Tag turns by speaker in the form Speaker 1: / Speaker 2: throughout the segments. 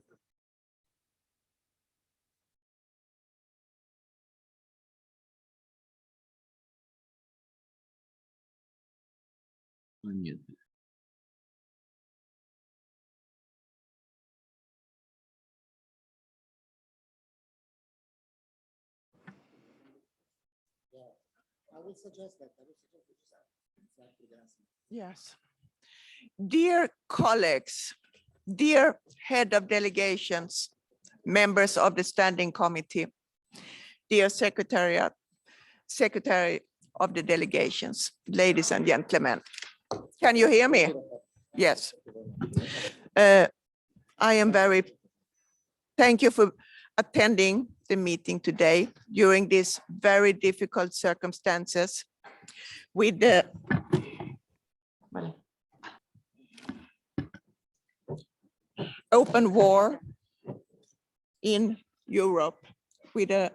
Speaker 1: I would suggest that.
Speaker 2: Yes. Dear colleagues, dear head of delegations, members of the standing committee, dear secretary of the delegations, ladies and gentlemen. Can you hear me? Yes. Thank you for attending the meeting today during these very difficult circumstances with the open war in Europe, with a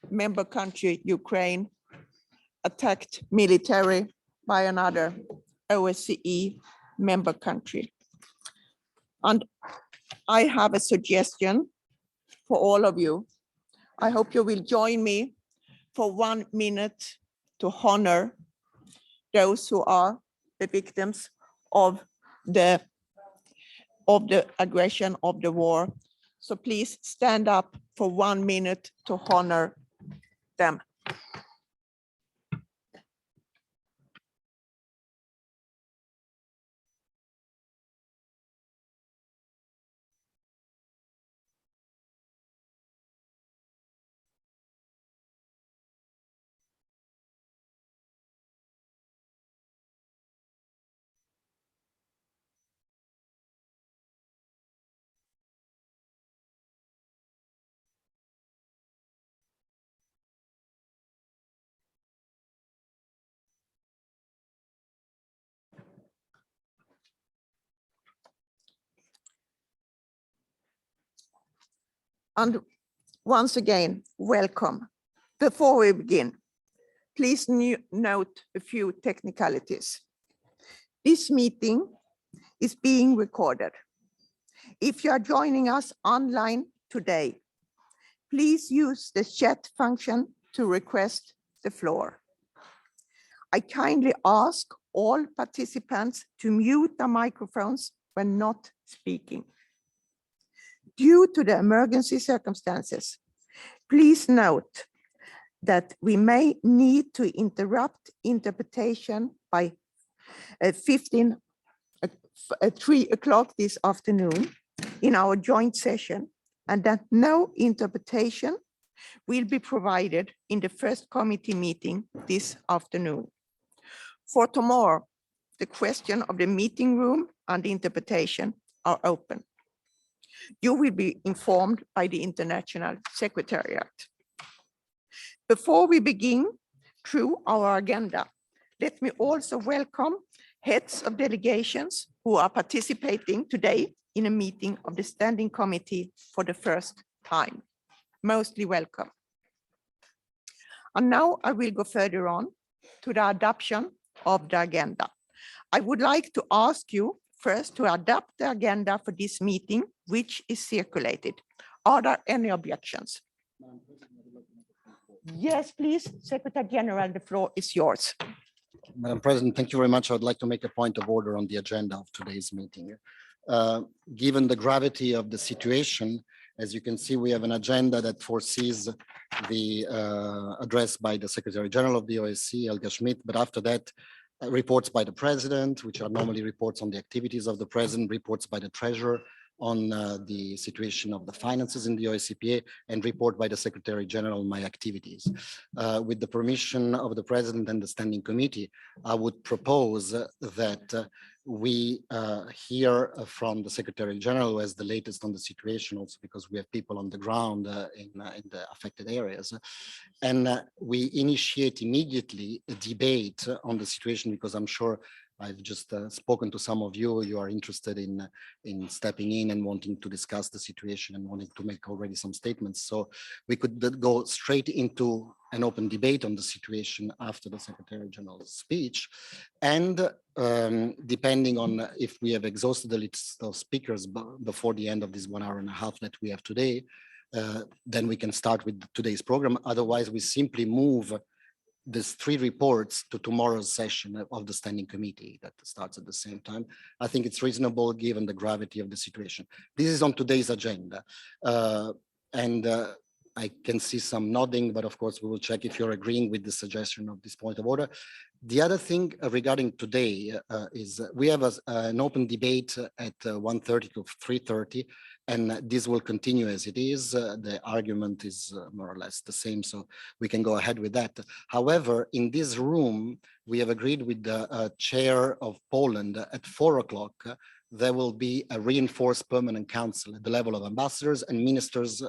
Speaker 2: member country, Ukraine, attacked military by another OSCE member country. And I have a suggestion for all of you. I hope you will join me for 1 minute to honor those who are the victims of the aggression of the war. So please stand up for 1 minute to honor them. And once again, welcome. Before we begin, please note a few technicalities. This meeting is being recorded. If you are joining us online today, please use the chat function to request the floor. I kindly ask all participants to mute their microphones when not speaking. Due to the emergency circumstances, please note that we may need to interrupt interpretation by 3 o'clock this afternoon in our joint session, and that no interpretation will be provided in the first committee meeting this afternoon. For tomorrow, the question of the meeting room and the interpretation are open. You will be informed by the International Secretariat. Before we begin through our agenda, let me also welcome heads of delegations who are participating today in a meeting of the Standing Committee for the first time. Mostly welcome. And now I will go further on to the adoption of the agenda. I would like to ask you first to adopt the agenda for this meeting, which is circulated. Are there any objections? Yes, please, Secretary General, the floor is yours.
Speaker 1: Madam President, thank you very much. I would like to make a point of order on the agenda of today's meeting. Given the gravity of the situation, as you can see, we have an agenda that foresees the address by the Secretary General of the OSCE, Helga Schmidt, but after that, reports by the President, which are normally reports on the activities of the President, reports by the Treasurer on the situation of the finances in the OSCE, and report by the Secretary General on my activities. With the permission of the President and the Standing Committee, I would propose that we hear from the Secretary General, who has the latest on the situation, also because we have people on the ground in the affected areas. And we initiate immediately a debate on the situation, because I'm sure I've just spoken to some of you. You are interested in stepping in and wanting to discuss the situation and wanting to make already some statements. So we could go straight into an open debate on the situation after the Secretary General's speech. And depending on if we have exhausted the list of speakers before the end of this 1 hour and a half that we have today, then we can start with today's program. Otherwise, we simply move these 3 reports to tomorrow's session of the Standing Committee that starts at the same time. I think it's reasonable given the gravity of the situation. This is on today's agenda. I can see some nodding, but of course we will check if you're agreeing with the suggestion of this point of order. The other thing regarding today is we have an open debate at 1:30 to 3:30, and this will continue as it is. The argument is more or less the same, so we can go ahead with that. However, in this room, we have agreed with the chair of Poland at 4 o'clock. There will be a reinforced permanent council at the level of ambassadors and ministers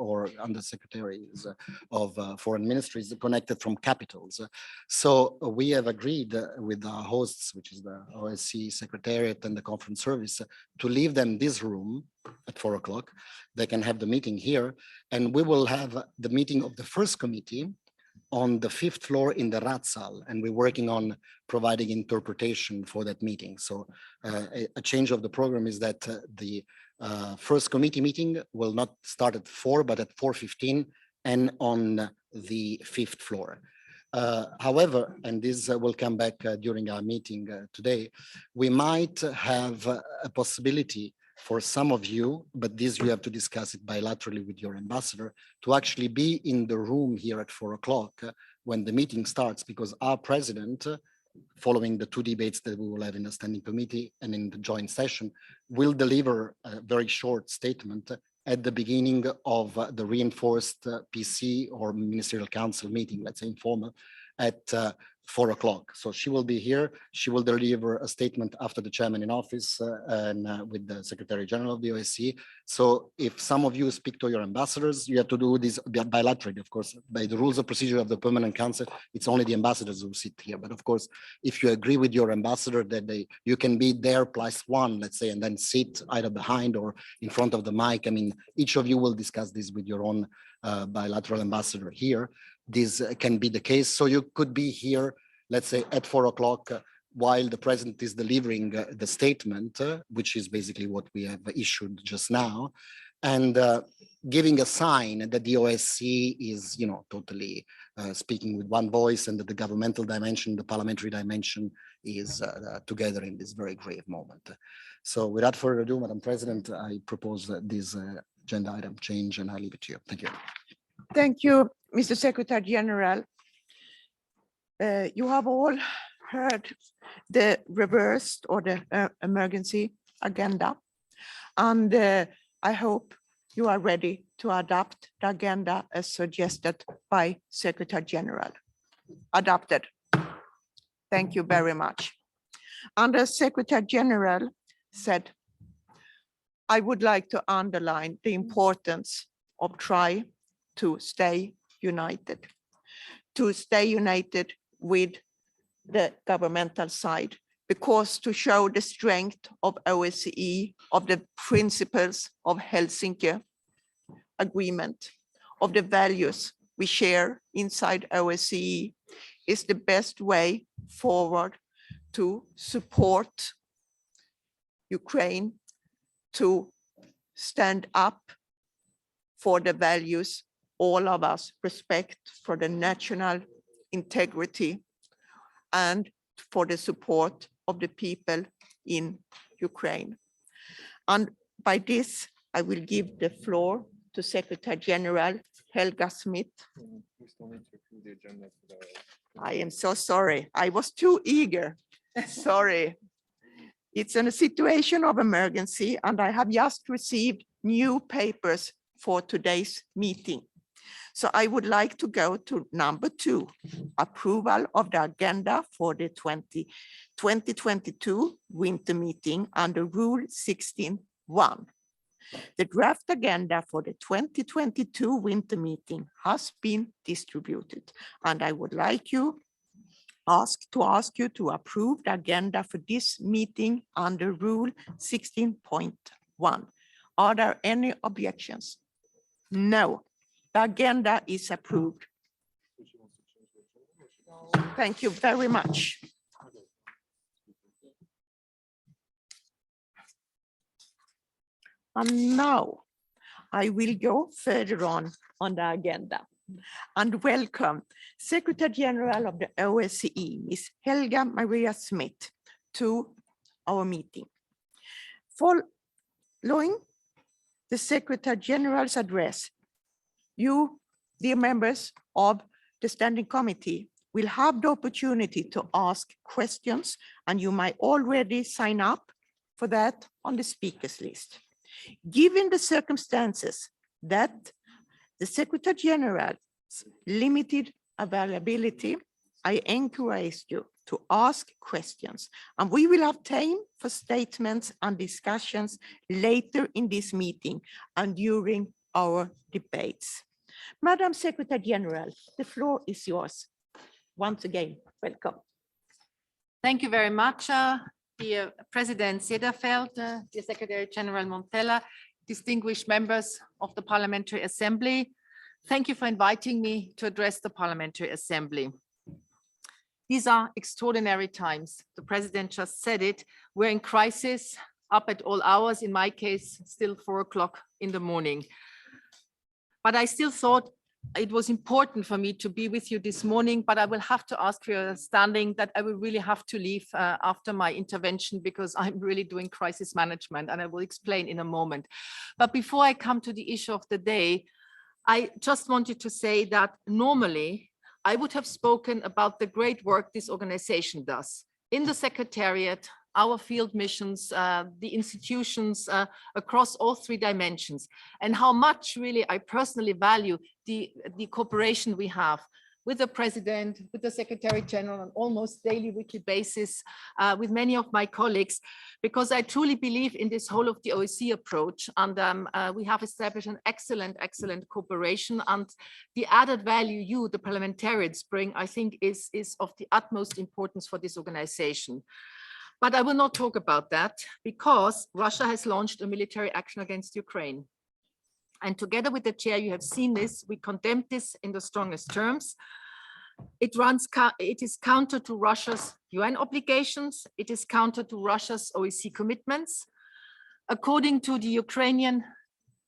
Speaker 1: or undersecretaries of foreign ministries connected from capitals. So we have agreed with our hosts, which is the OSCE Secretariat and the Conference Service, to leave them this room at 4 o'clock. They can have the meeting here, and we will have the meeting of the first committee on the 5th floor in the Ratsal, and we're working on providing interpretation for that meeting. So a change of the program is that the first committee meeting will not start at 4, but at 4:15 and on the 5th floor. However, and this will come back during our meeting today, we might have a possibility for some of you, but this you have to discuss it bilaterally with your ambassador, to actually be in the room here at 4 o'clock when the meeting starts, because our president, following the 2 debates that we will have in the Standing Committee and in the joint session, will deliver a very short statement at the beginning of the reinforced PC or Ministerial Council meeting, let's say informal, at 4 o'clock. So she will be here. She will deliver a statement after the chairman in office and with the Secretary General of the OSCE. So if some of you speak to your ambassadors, you have to do this bilaterally, of course. By the rules of procedure of the Permanent Council, it's only the ambassadors who sit here. But of course, if you agree with your ambassador that you can be there +1, let's say, and then sit either behind or in front of the mic. I mean, each of you will discuss this with your own bilateral ambassador here. This can be the case. So you could be here, let's say at 4 o'clock, while the president is delivering the statement, which is basically what we have issued just now, and giving a sign that the OSCE is, totally speaking with one voice, and that the governmental dimension, the parliamentary dimension is together in this very grave moment. So without further ado, Madam President, I propose this agenda item change, and I leave it to you. Thank you.
Speaker 2: Thank you, Mr. Secretary General. You have all heard the reversed or the emergency agenda, and I hope you are ready to adopt the agenda as suggested by Secretary General. Adopted. Thank you very much. And as Secretary General said, I would like to underline the importance of trying to stay united with the governmental side, because to show the strength of OSCE, of the principles of Helsinki Agreement, of the values we share inside OSCE, is the best way forward to support Ukraine to stand up for the values all of us respect, for the national integrity, and for the support of the people in Ukraine. And by this, I will give the floor to Secretary General Helga Smith. I am so sorry. I was too eager. Sorry. It's in a situation of emergency, and I have just received new papers for today's meeting. So I would like to go to number 2, approval of the agenda for the 2022 winter meeting under Rule 16.1. The draft agenda for the 2022 winter meeting has been distributed, and I would like you ask you to approve the agenda for this meeting under Rule 16.1. Are there any objections? No, the agenda is approved. Thank you very much. And now I will go further on the agenda and welcome Secretary General of the OSCE, Ms. Helga Maria Smith, to our meeting. Following the Secretary General's address, you, dear members of the Standing Committee, will have the opportunity to ask questions, and you might already sign up for that on the speakers list. Given the circumstances that the Secretary General's limited availability, I encourage you to ask questions, and we will have time for statements and discussions later in this meeting and during our debates. Madam Secretary General, the floor is yours. Once again, welcome.
Speaker 3: Thank you very much, dear President Sederfeld, dear Secretary General Montella, distinguished members of the Parliamentary Assembly. Thank you for inviting me to address the Parliamentary Assembly. These are extraordinary times. The President just said it. We're in crisis, up at all hours, in my case, still 4 o'clock in the morning. But I still thought it was important for me to be with you this morning, but I will have to ask for your understanding that I will really have to leave after my intervention, because I'm really doing crisis management, and I will explain in a moment. But before I come to the issue of the day, I just wanted to say that normally I would have spoken about the great work this organization does in the Secretariat, our field missions, the institutions across all 3 dimensions, and how much really I personally value the cooperation we have with the President, with the Secretary General on almost daily, weekly basis, with many of my colleagues, because I truly believe in this whole of the OSCE approach. And we have established an excellent cooperation, and the added value you, the parliamentarians, bring, I think is of the utmost importance for this organization. But I will not talk about that, because Russia has launched a military action against Ukraine. And together with the chair, you have seen this, we condemned this in the strongest terms. It is counter to Russia's UN obligations. It is counter to Russia's OSCE commitments. According to the Ukrainian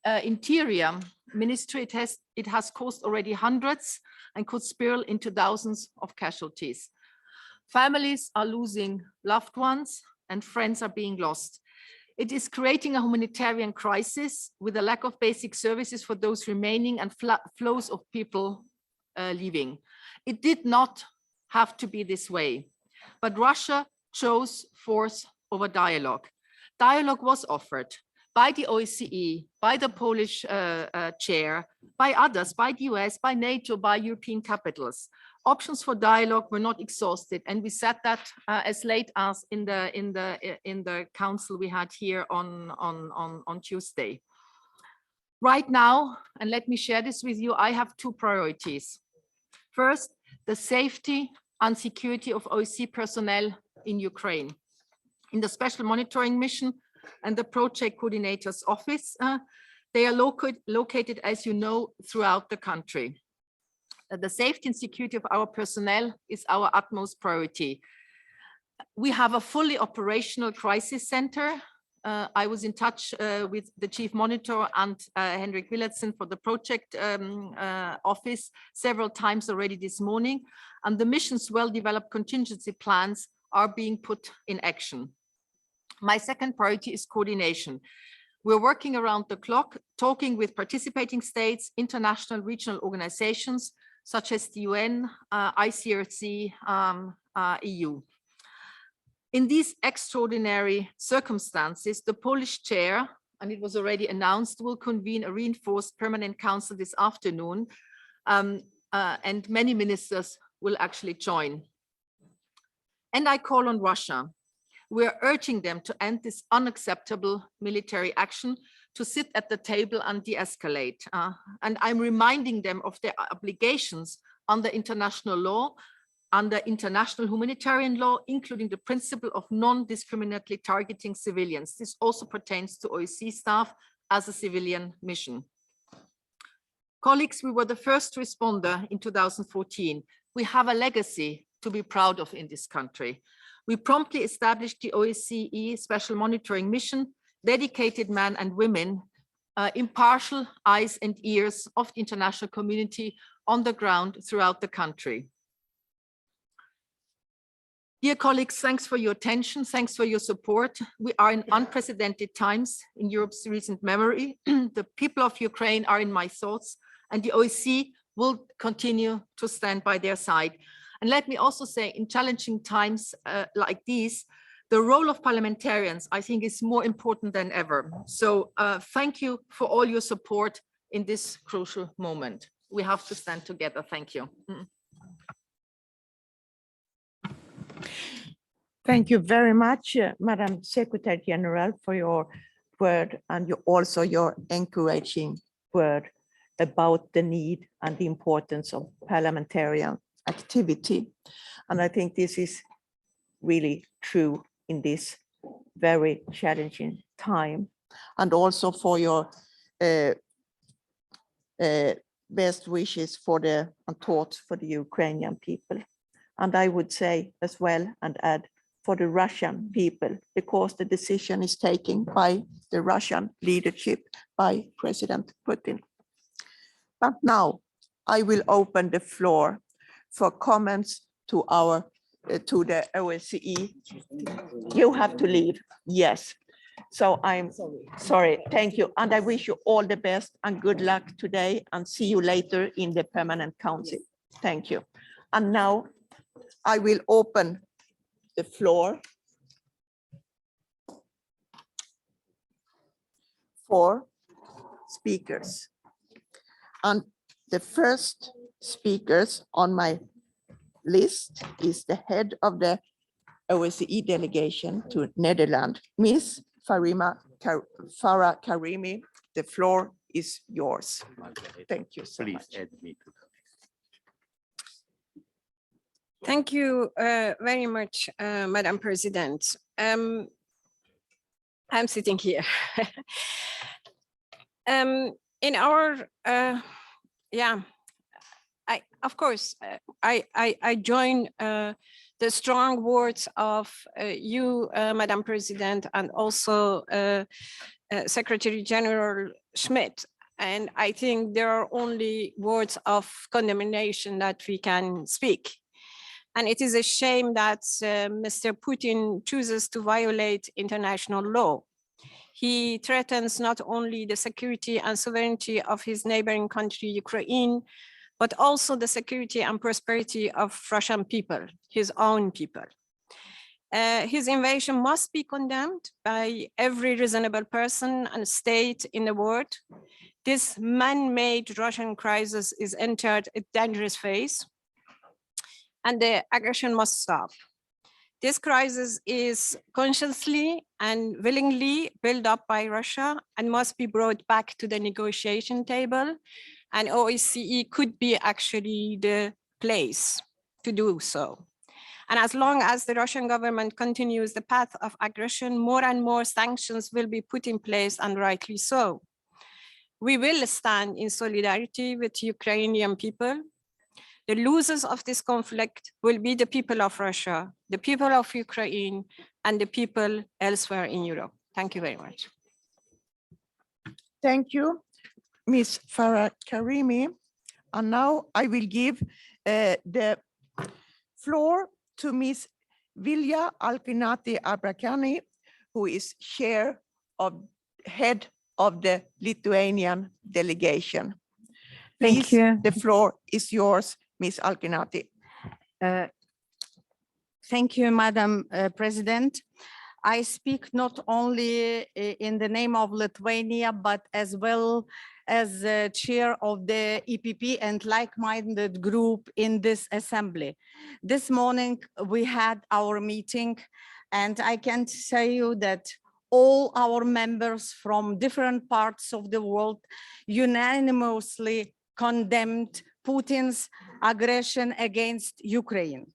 Speaker 3: Interior Ministry, it has caused already hundreds and could spiral into thousands of casualties. Families are losing loved ones and friends are being lost. It is creating a humanitarian crisis with a lack of basic services for those remaining and flows of people leaving. It did not have to be this way, but Russia chose force over dialogue. Dialogue was offered by the OSCE, by the Polish chair, by others, by the US, by NATO, by European capitals. Options for dialogue were not exhausted, and we said that as late as in the council we had here on Tuesday. Right now, and let me share this with you, I have 2 priorities. First, the safety and security of OSCE personnel in Ukraine. In the Special Monitoring Mission and the Project Coordinator's Office, they are located, as you know, throughout the country. The safety and security of our personnel is our utmost priority. We have a fully operational crisis center. I was in touch with the chief monitor and Henrik Willetsen for the project office several times already this morning, and the mission's well-developed contingency plans are being put in action. My second priority is coordination. We're working around the clock, talking with participating states, international regional organizations, such as the UN, ICRC, EU. In these extraordinary circumstances, the Polish chair, and it was already announced, will convene a reinforced permanent council this afternoon, and many ministers will actually join. And I call on Russia. We're urging them to end this unacceptable military action, to sit at the table and de-escalate. And I'm reminding them of their obligations under international law under international humanitarian law, including the principle of non-discriminatory targeting civilians. This also pertains to OSCE staff as a civilian mission. Colleagues, we were the first responder in 2014. We have a legacy to be proud of in this country. We promptly established the OSCE Special Monitoring Mission, dedicated men and women, impartial eyes and ears of the international community on the ground throughout the country. Dear colleagues, thanks for your attention, thanks for your support. We are in unprecedented times in Europe's recent memory. The people of Ukraine are in my thoughts, and the OSCE will continue to stand by their side. And let me also say, in challenging times like these, the role of parliamentarians, I think, is more important than ever. So thank you for all your support in this crucial moment. We have to stand together. Thank you.
Speaker 2: Thank you very much, Madam Secretary General, for your word and also your encouraging word about the need and the importance of parliamentarian activity. And I think this is really true in this very challenging time, and also for your best wishes for the and thoughts for the Ukrainian people. And I would say as well, and add, for the Russian people, because the decision is taken by the Russian leadership, by President Putin. But now I will open the floor for comments to our to the OSCE. You have to leave. Yes. So I'm sorry. Thank you. And I wish you all the best and good luck today, and see you later in the Permanent Council. Thank you. And now I will open the floor for speakers. And the first speakers on my list is the head of the OSCE delegation to Netherlands, Ms. Farah Karimi. The floor is yours. Thank you so much.
Speaker 4: Thank you very much, Madam President. I'm sitting here. In our, I join the strong words of you, Madam President, and also Secretary General Schmidt. And I think there are only words of condemnation that we can speak. And it is a shame that Mr. Putin chooses to violate international law. He threatens not only the security and sovereignty of his neighboring country, Ukraine, but also the security and prosperity of Russian people, his own people. His invasion must be condemned by every reasonable person and state in the world. This man-made Russian crisis is entered a dangerous phase, and the aggression must stop. This crisis is consciously and willingly built up by Russia and must be brought back to the negotiation table. And OSCE could be actually the place to do so. And as long as the Russian government continues the path of aggression, more and more sanctions will be put in place, and rightly so. We will stand in solidarity with Ukrainian people. The losers of this conflict will be the people of Russia, the people of Ukraine, and the people elsewhere in Europe. Thank you very much.
Speaker 2: Thank you, Ms. Farah Karimi. And now I will give the floor to Ms. Vilja Alkinati-Abrakani, who is head of the Lithuanian delegation. Please,
Speaker 5: Thank you.
Speaker 2: the floor is yours, Ms. Alkinati.
Speaker 5: Thank you, Madam President. I speak not only in the name of Lithuania, but as well as the chair of the EPP and like-minded group in this assembly. This morning, we had our meeting, and I can say you that all our members from different parts of the world unanimously condemned Putin's aggression against Ukraine.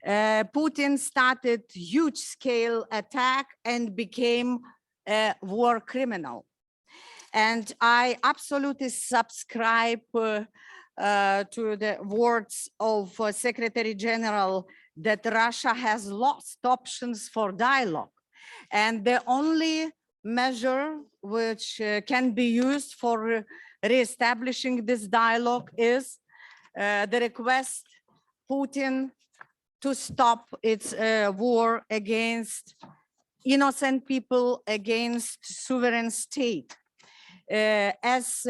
Speaker 5: Putin started huge scale attack and became a war criminal. And I absolutely subscribe to the words of Secretary General that Russia has lost options for dialogue. And the only measure which can be used for reestablishing this dialogue is the request Putin to stop its war against innocent people, against sovereign state. As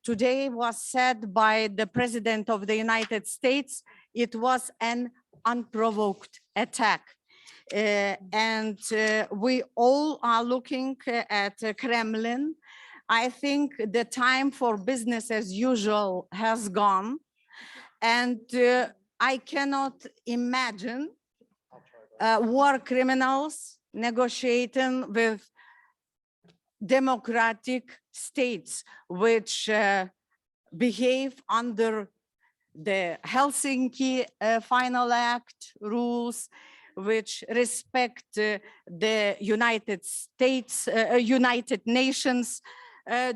Speaker 5: today was said by the President of the United States, it was an unprovoked attack. And we all are looking at Kremlin. I think the time for business as usual has gone. And I cannot imagine war criminals negotiating with democratic states which behave under the Helsinki Final Act rules, which respect the United Nations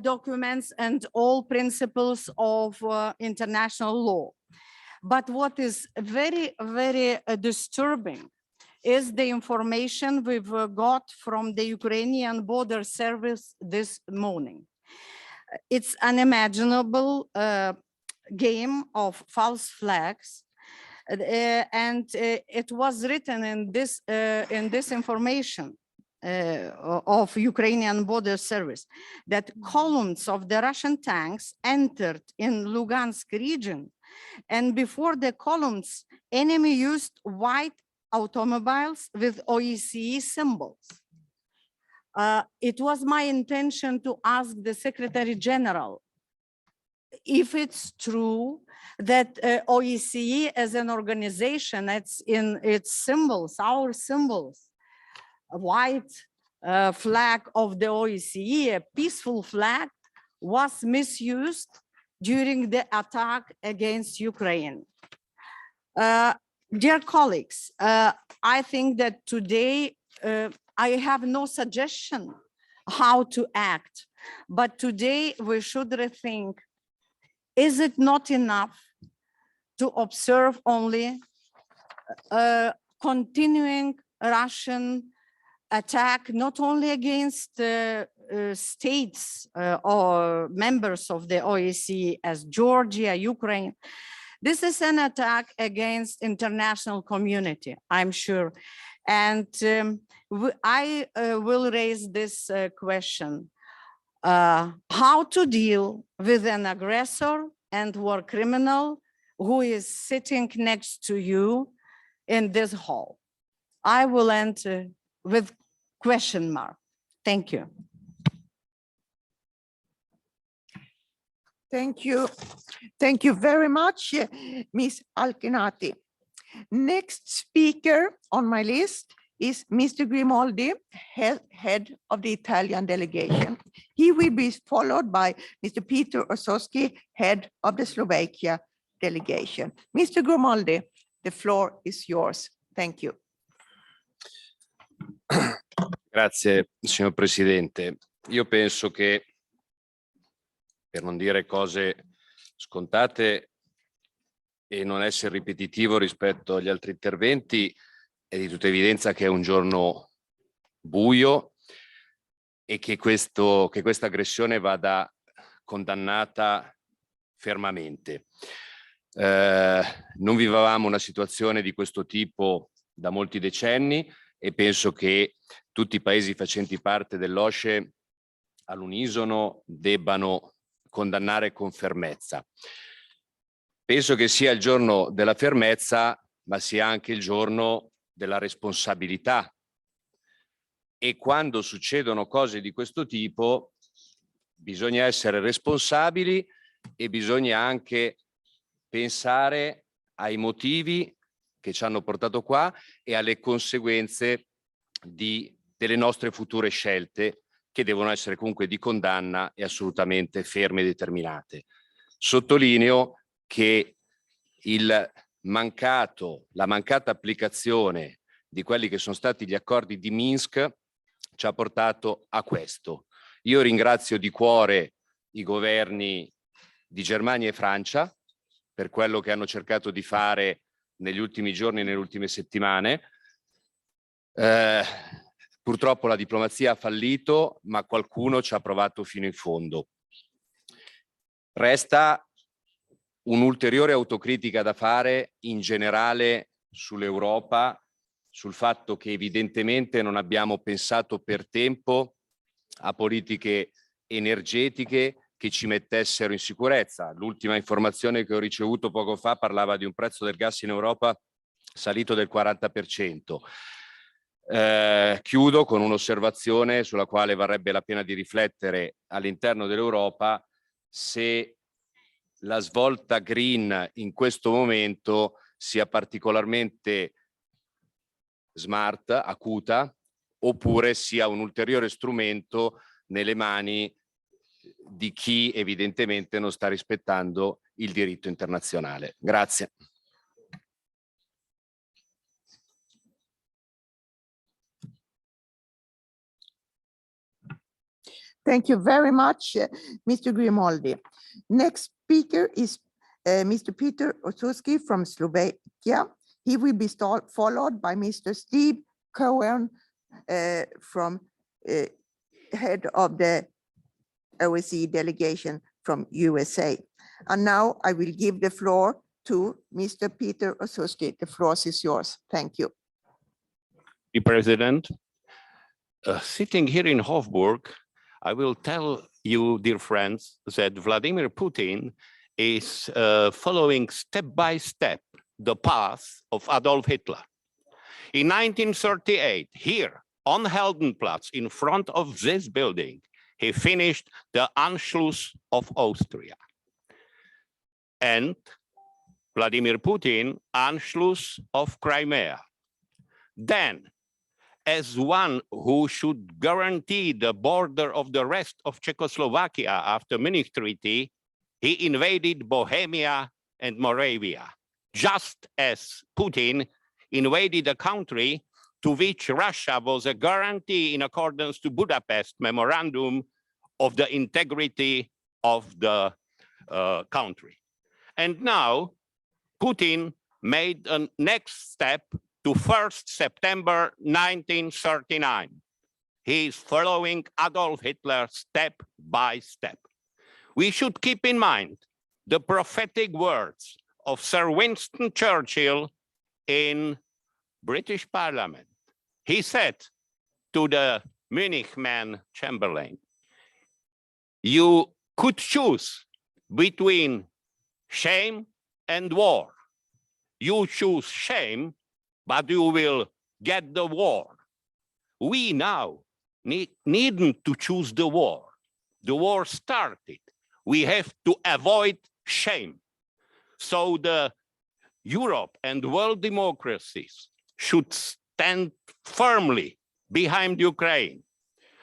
Speaker 5: documents and all principles of international law. But what is very, very disturbing is the information we've got from the Ukrainian border service this morning. It's unimaginable game of false flags. And it was written in this information of Ukrainian border service that columns of the Russian tanks entered in Lugansk region. And before the columns, enemy used white automobiles with OSCE symbols. It was my intention to ask the Secretary General if it's true that OSCE as an organization, it's in its symbols, our symbols, a white flag of the OSCE, a peaceful flag, was misused during the attack against Ukraine. Dear colleagues, I think that today I have no suggestion how to act, but today we should rethink, is it not enough to observe only continuing Russian attack, not only against states or members of the OSCE as Georgia, Ukraine? This is an attack against international community, I'm sure. And I will raise this question. How to deal with an aggressor and war criminal who is sitting next to you in this hall? I will end with question mark. Thank you.
Speaker 2: Thank you. Thank you very much, Ms. Alkinati. Next speaker on my list is Mr. Grimaldi, head of the Italian delegation. He will be followed by Mr. Peter Osowski, head of the Slovakia delegation. Mr. Grimaldi, the floor is yours. Thank you.
Speaker 6: Grazie, signor Presidente. Io penso che, per non dire cose scontate e non essere ripetitivo rispetto agli altri interventi, è di tutta evidenza che è un giorno buio e che questa aggressione vada condannata fermamente. Non vivevamo una situazione di questo tipo da molti decenni e penso che tutti i paesi facenti parte dell'OSCE all'unisono debbano condannare con fermezza. Penso che sia il giorno della fermezza, ma sia anche il giorno della responsabilità. E quando succedono cose di questo tipo bisogna essere responsabili e bisogna anche pensare ai motivi che ci hanno portato qua e alle conseguenze delle nostre future scelte, che devono essere comunque di condanna e assolutamente ferme e determinate. Sottolineo che il la mancata applicazione di quelli che sono stati gli accordi di Minsk ci ha portato a questo. Io ringrazio di cuore i governi di Germania e Francia per quello che hanno cercato di fare negli ultimi giorni e nelle ultime settimane. Purtroppo la diplomazia ha fallito, ma qualcuno ci ha provato fino in fondo. Resta un'ulteriore autocritica da fare in generale sull'Europa, sul fatto che evidentemente non abbiamo pensato per tempo a politiche energetiche che ci mettessero in sicurezza. L'ultima informazione che ho ricevuto poco fa parlava di un prezzo del gas in Europa salito del 40%. Chiudo con un'osservazione sulla quale varrebbe la pena di riflettere all'interno dell'Europa se la svolta green in questo momento sia particolarmente smart, acuta, oppure sia un ulteriore strumento nelle mani di chi evidentemente non sta rispettando il diritto internazionale. Grazie.
Speaker 2: Thank you very much, Mr. Grimaldi. Next speaker is Mr. Peter Osuski from Slovakia. He will be followed by Mr. Steve Cohen from head of the OSCE delegation from USA. And now I will give the floor to Mr. Peter Osuski. The floor is yours. Thank you.
Speaker 7: Mr. President, sitting here in Hofburg, I will tell you, dear friends, that Vladimir Putin is following step by step the path of Adolf Hitler. In 1938, here on Heldenplatz, in front of this building, he finished the Anschluss of Austria. And Vladimir Putin, Anschluss of Crimea. Then, as one who should guarantee the border of the rest of Czechoslovakia after Munich Treaty, he invaded Bohemia and Moravia, just as Putin invaded a country to which Russia was a guarantee in accordance to Budapest Memorandum of the integrity of the country. And now Putin made a next step to 1st September 1939. He is following Adolf Hitler step by step. We should keep in mind the prophetic words of Sir Winston Churchill in British Parliament. He said to the Munich man Chamberlain, you could choose between shame and war. You choose shame, but you will get the war. We now needn't to choose the war. The war started. We have to avoid shame. So the Europe and world democracies should stand firmly behind Ukraine.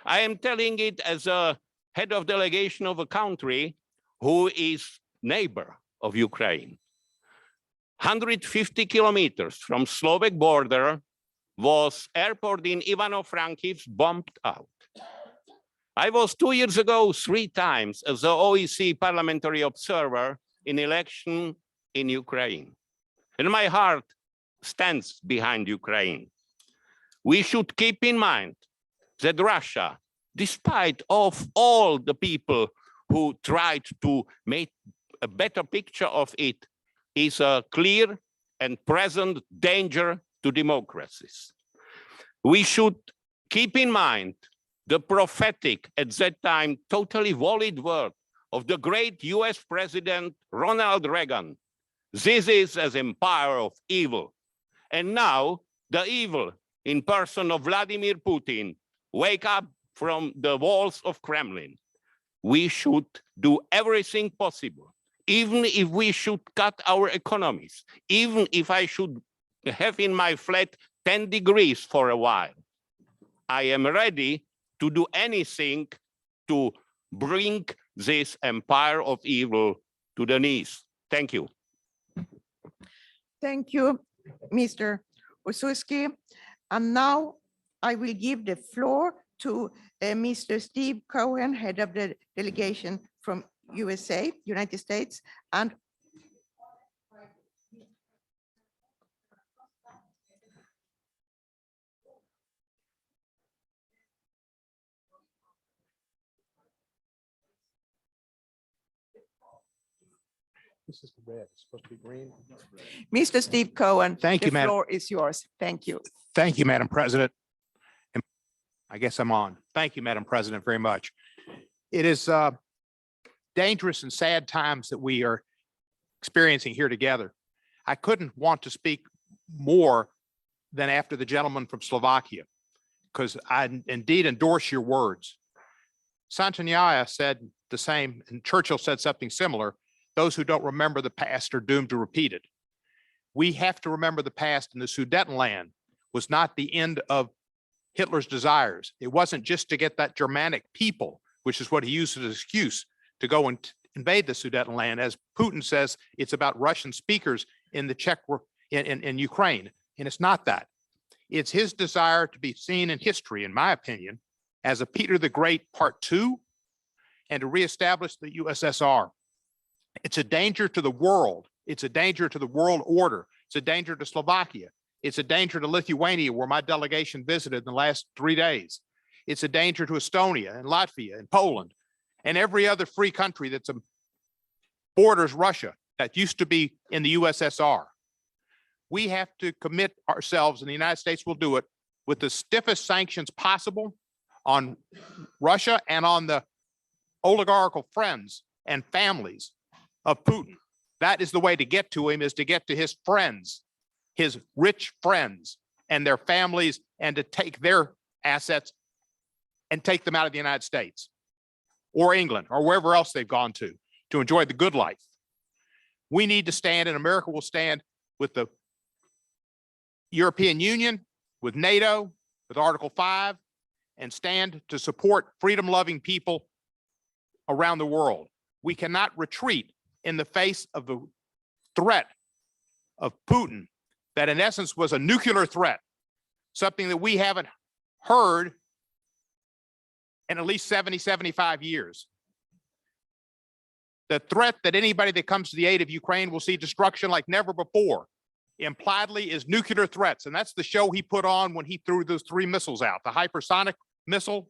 Speaker 7: I am telling it as a head of delegation of a country who is neighbor of Ukraine. 150 kilometers from Slovak border was airport in Ivano-Frankivsk bombed out. I was 2 years ago 3 times as the OSCE parliamentary observer in election in Ukraine. And my heart stands behind Ukraine. We should keep in mind that Russia, despite of all the people who tried to make a better picture of it, is a clear and present danger to democracies. We should keep in mind the prophetic, at that time, totally valid word of the great US President Ronald Reagan. This is an empire of evil. And now the evil in person of Vladimir Putin wake up from the walls of Kremlin. We should do everything possible, even if we should cut our economies, even if I should have in my flat 10 degrees for a while. I am ready to do anything to bring this empire of evil to the knees. Thank you.
Speaker 2: Thank you, Mr. OSCE. And now I will give the floor to Mr. Steve Cohen, head of the delegation from USA, United States, and
Speaker 8: This is red, it's supposed to be green.
Speaker 2: Mr. Steve Cohen.
Speaker 8: Thank you,
Speaker 2: The
Speaker 8: Madam.
Speaker 2: floor is yours. Thank you.
Speaker 8: Thank you, Madam President. And I guess I'm on. Thank you, Madam President, very much. It is dangerous and sad times that we are experiencing here together. I couldn't want to speak more than after the gentleman from Slovakia, because I indeed endorse your words. Santanyaya said the same, and Churchill said something similar. Those who don't remember the past are doomed to repeat it. We have to remember the past, and the Sudetenland was not the end of Hitler's desires. It wasn't just to get that Germanic people, which is what he used as an excuse to go and invade the Sudetenland. As Putin says, it's about Russian speakers in the in Ukraine, and it's not that. It's his desire to be seen in history, in my opinion, as a Peter the Great Part 2, and to reestablish the USSR. It's a danger to the world. It's a danger to the world order. It's a danger to Slovakia. It's a danger to Lithuania, where my delegation visited in the last 3 days. It's a danger to Estonia and Latvia and Poland and every other free country that's borders Russia that used to be in the USSR. We have to commit ourselves, and the United States will do it, with the stiffest sanctions possible on Russia and on the oligarchical friends and families of Putin. That is the way to get to him, is to get to his friends, his rich friends and their families, and to take their assets and take them out of the United States or England or wherever else they've gone to enjoy the good life. We need to stand, and America will stand with the European Union, with NATO, with Article 5, and stand to support freedom-loving people around the world. We cannot retreat in the face of the threat of Putin, that in essence was a nuclear threat, something that we haven't heard in at least 70, 75 years. The threat that anybody that comes to the aid of Ukraine will see destruction like never before, impliedly, is nuclear threats. And that's the show he put on when he threw those 3 missiles out, the hypersonic missile,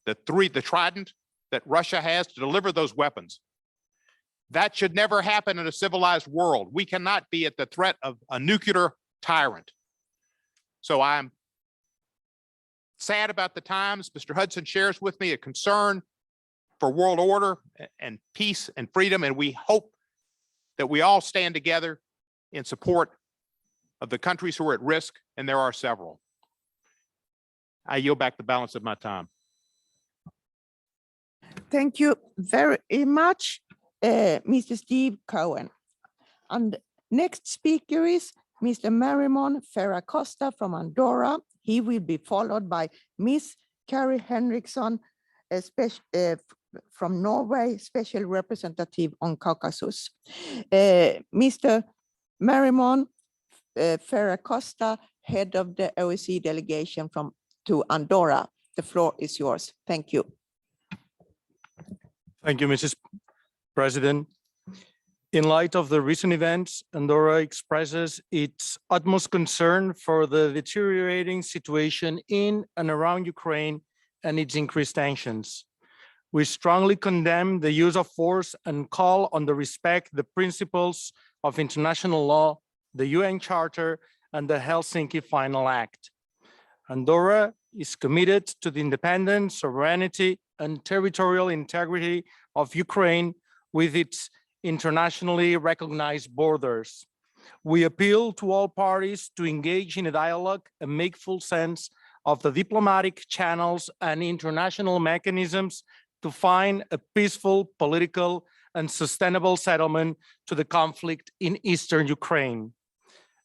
Speaker 8: the Trident that Russia has to deliver those weapons. That should never happen in a civilized world. We cannot be at the threat of a nuclear tyrant. So I'm sad about the times. Mr. Hudson shares with me a concern for world order and peace and freedom, and we hope that we all stand together in support of the countries who are at risk, and there are several. I yield back the balance of my time.
Speaker 2: Thank you very much, Mr. Steve Cohen. And next speaker is Mr. Marimon Ferracosta from Andorra. He will be followed by Ms. Carrie Henriksson, from Norway, Special Representative on Caucasus. Mr. Marimon Ferracosta, head of the OSCE delegation to Andorra. The floor is yours. Thank you.
Speaker 9: Thank you, Mrs. President. In light of the recent events, Andorra expresses its utmost concern for the deteriorating situation in and around Ukraine and its increased tensions. We strongly condemn the use of force and call on the respect the principles of international law, the UN Charter, and the Helsinki Final Act. Andorra is committed to the independence, sovereignty, and territorial integrity of Ukraine with its internationally recognized borders. We appeal to all parties to engage in a dialogue and make full sense of the diplomatic channels and international mechanisms to find a peaceful, political, and sustainable settlement to the conflict in eastern Ukraine.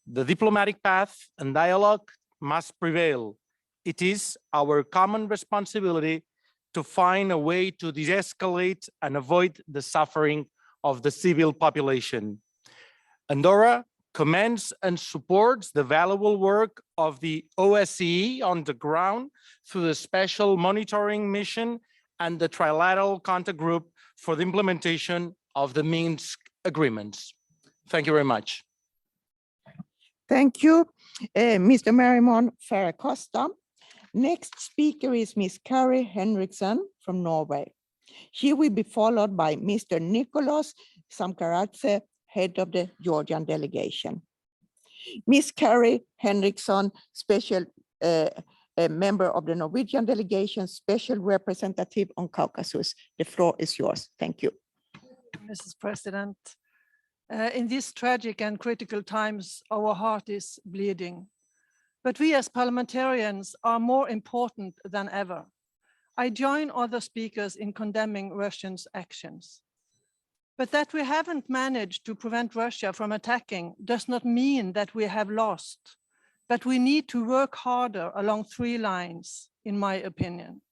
Speaker 9: The diplomatic path and dialogue must prevail. It is our common responsibility to find a way to de-escalate and avoid the suffering of the civil population. Andorra commends and supports the valuable work of the OSCE on the ground through the Special Monitoring Mission and the Trilateral Contact Group for the implementation of the Minsk agreements. Thank you very much.
Speaker 2: Thank you, Mr. Marimon Ferracosta. Next speaker is Ms. Kari Henriksson from Norway. She will be followed by Mr. Nicholas Samkaradze, head of the Georgian delegation. Ms. Kari Henriksson, a member of the Norwegian delegation, special representative on Caucasus. The floor is yours. Thank you.
Speaker 10: Mrs. President, in these tragic and critical times, our heart is bleeding. But we as parliamentarians are more important than ever. I join other speakers in condemning Russia's actions. But that we haven't managed to prevent Russia from attacking does not mean that we have lost. But we need to work harder along 3 lines, in my opinion.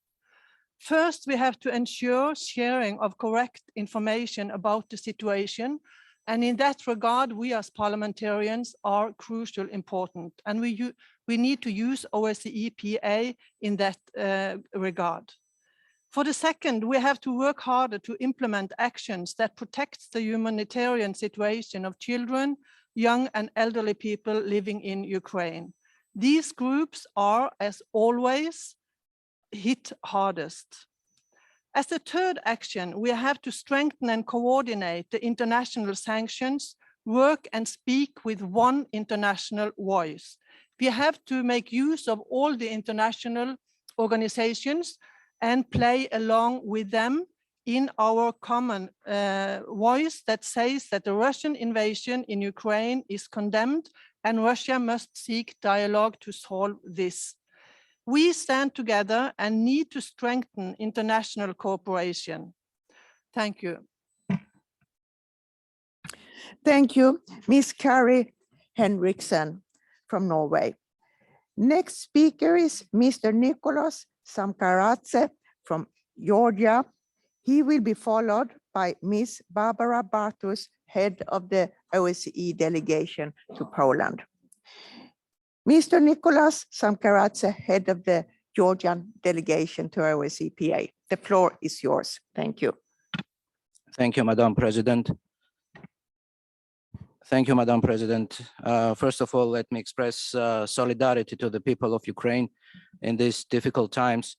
Speaker 10: First, we have to ensure sharing of correct information about the situation. And in that regard, we as parliamentarians are crucial important. And we need to use OSCE PA in that regard. For the second, we have to work harder to implement actions that protect the humanitarian situation of children, young and elderly people living in Ukraine. These groups are, as always, hit hardest. As a third action, we have to strengthen and coordinate the international sanctions, work and speak with one international voice. We have to make use of all the international organizations and play along with them in our common voice that says that the Russian invasion in Ukraine is condemned and Russia must seek dialogue to solve this. We stand together and need to strengthen international cooperation. Thank you.
Speaker 2: Thank you, Ms. Kari Henriksson from Norway. Next speaker is Mr. Nicholas Samkaradze from Georgia. He will be followed by Ms. Barbara Bartus, head of the OSCE delegation to Poland. Mr. Nicholas Samkaradze, head of the Georgian delegation to OSCE PA. The floor is yours. Thank you.
Speaker 11: Thank you, Madam President. Thank you, Madam President. First of all, let me express solidarity to the people of Ukraine in these difficult times.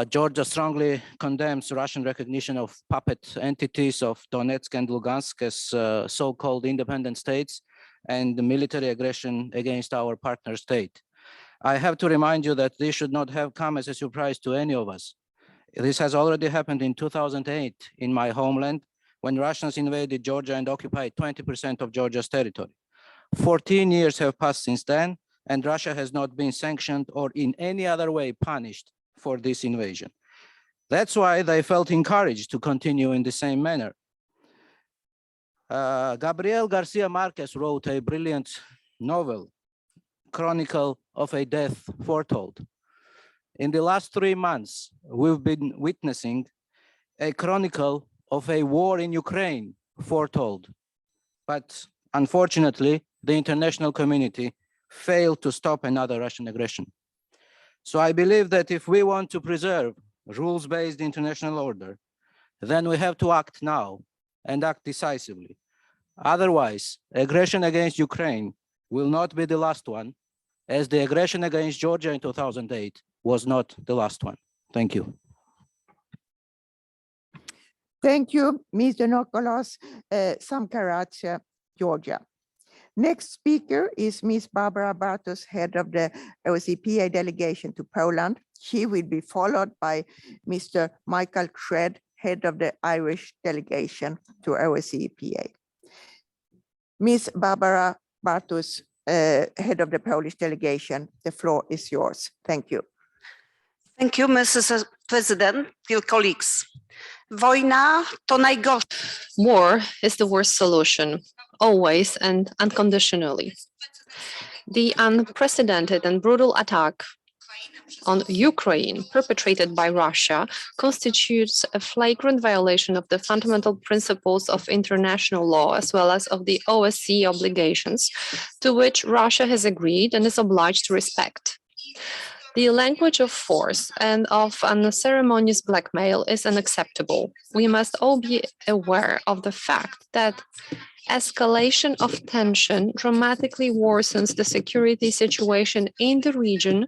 Speaker 11: Georgia strongly condemns Russian recognition of puppet entities of Donetsk and Lugansk as so-called independent states and the military aggression against our partner state. I have to remind you that this should not have come as a surprise to any of us. This has already happened in 2008 in my homeland, when Russians invaded Georgia and occupied 20% of Georgia's territory. 14 years have passed since then, and Russia has not been sanctioned or in any other way punished for this invasion. That's why they felt encouraged to continue in the same manner. Gabriel Garcia Marquez wrote a brilliant novel, Chronicle of a Death Foretold. In the last 3 months, we've been witnessing a chronicle of a war in Ukraine foretold. But unfortunately, the international community failed to stop another Russian aggression. So I believe that if we want to preserve rules-based international order, then we have to act now and act decisively. Otherwise, aggression against Ukraine will not be the last one, as the aggression against Georgia in 2008 was not the last one. Thank you.
Speaker 2: Thank you, Mr. Nicholas Samkaradze, Georgia. Next speaker is Ms. Barbara Bartos, head of the OSCE PA delegation to Poland. She will be followed by Mr. Michael Shred, head of the Irish delegation to OSCE PA. Ms. Barbara Bartos, head of the Polish delegation, the floor is yours. Thank you.
Speaker 12: Thank you, Mrs. President, dear colleagues. Wojna to najgorsze.
Speaker 13: War is the worst solution, always and unconditionally. The unprecedented and brutal attack on Ukraine perpetrated by Russia constitutes a flagrant violation of the fundamental principles of international law, as well as of the OSCE obligations to which Russia has agreed and is obliged to respect. The language of force and of unceremonious blackmail is unacceptable. We must all be aware of the fact that escalation of tension dramatically worsens the security situation in the region,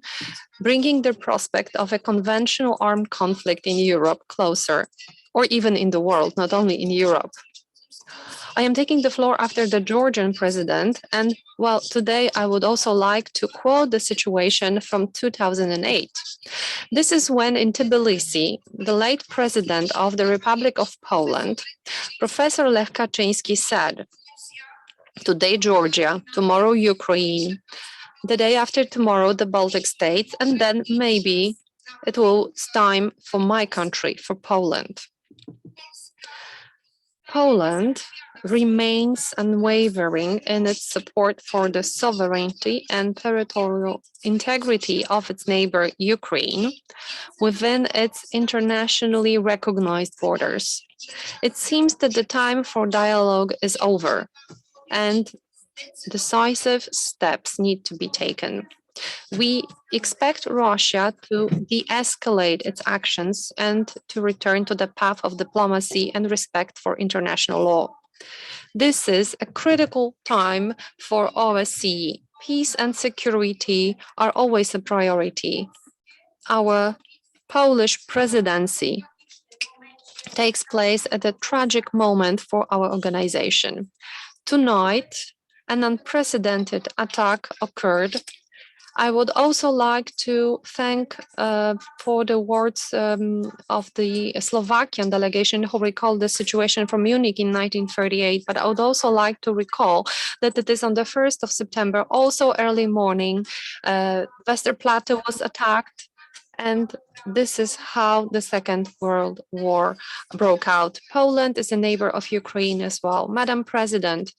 Speaker 13: bringing the prospect of a conventional armed conflict in Europe closer, or even in the world, not only in Europe. I am taking the floor after the Georgian president, and well, today I would also like to quote the situation from 2008. This is when in Tbilisi, the late president of the Republic of Poland, Professor Lech Kaczyński said, "Today Georgia, tomorrow Ukraine, the day after tomorrow the Baltic states, and then maybe it's time for my country, for Poland." Poland remains unwavering in its support for the sovereignty and territorial integrity of its neighbor Ukraine within its internationally recognized borders. It seems that the time for dialogue is over and decisive steps need to be taken. We expect Russia to de-escalate its actions and to return to the path of diplomacy and respect for international law. This is a critical time for OSCE. Peace and security are always a priority. Our Polish presidency takes place at a tragic moment for our organization. Tonight, an unprecedented attack occurred. I would also like to thank for the words of the Slovakian delegation who recalled the situation from Munich in 1938, but I would also like to recall that it is on the 1st of September, also early morning, Westerplatte was attacked, and this is how the Second World War broke out. Poland is a neighbor of Ukraine as well. Madam President,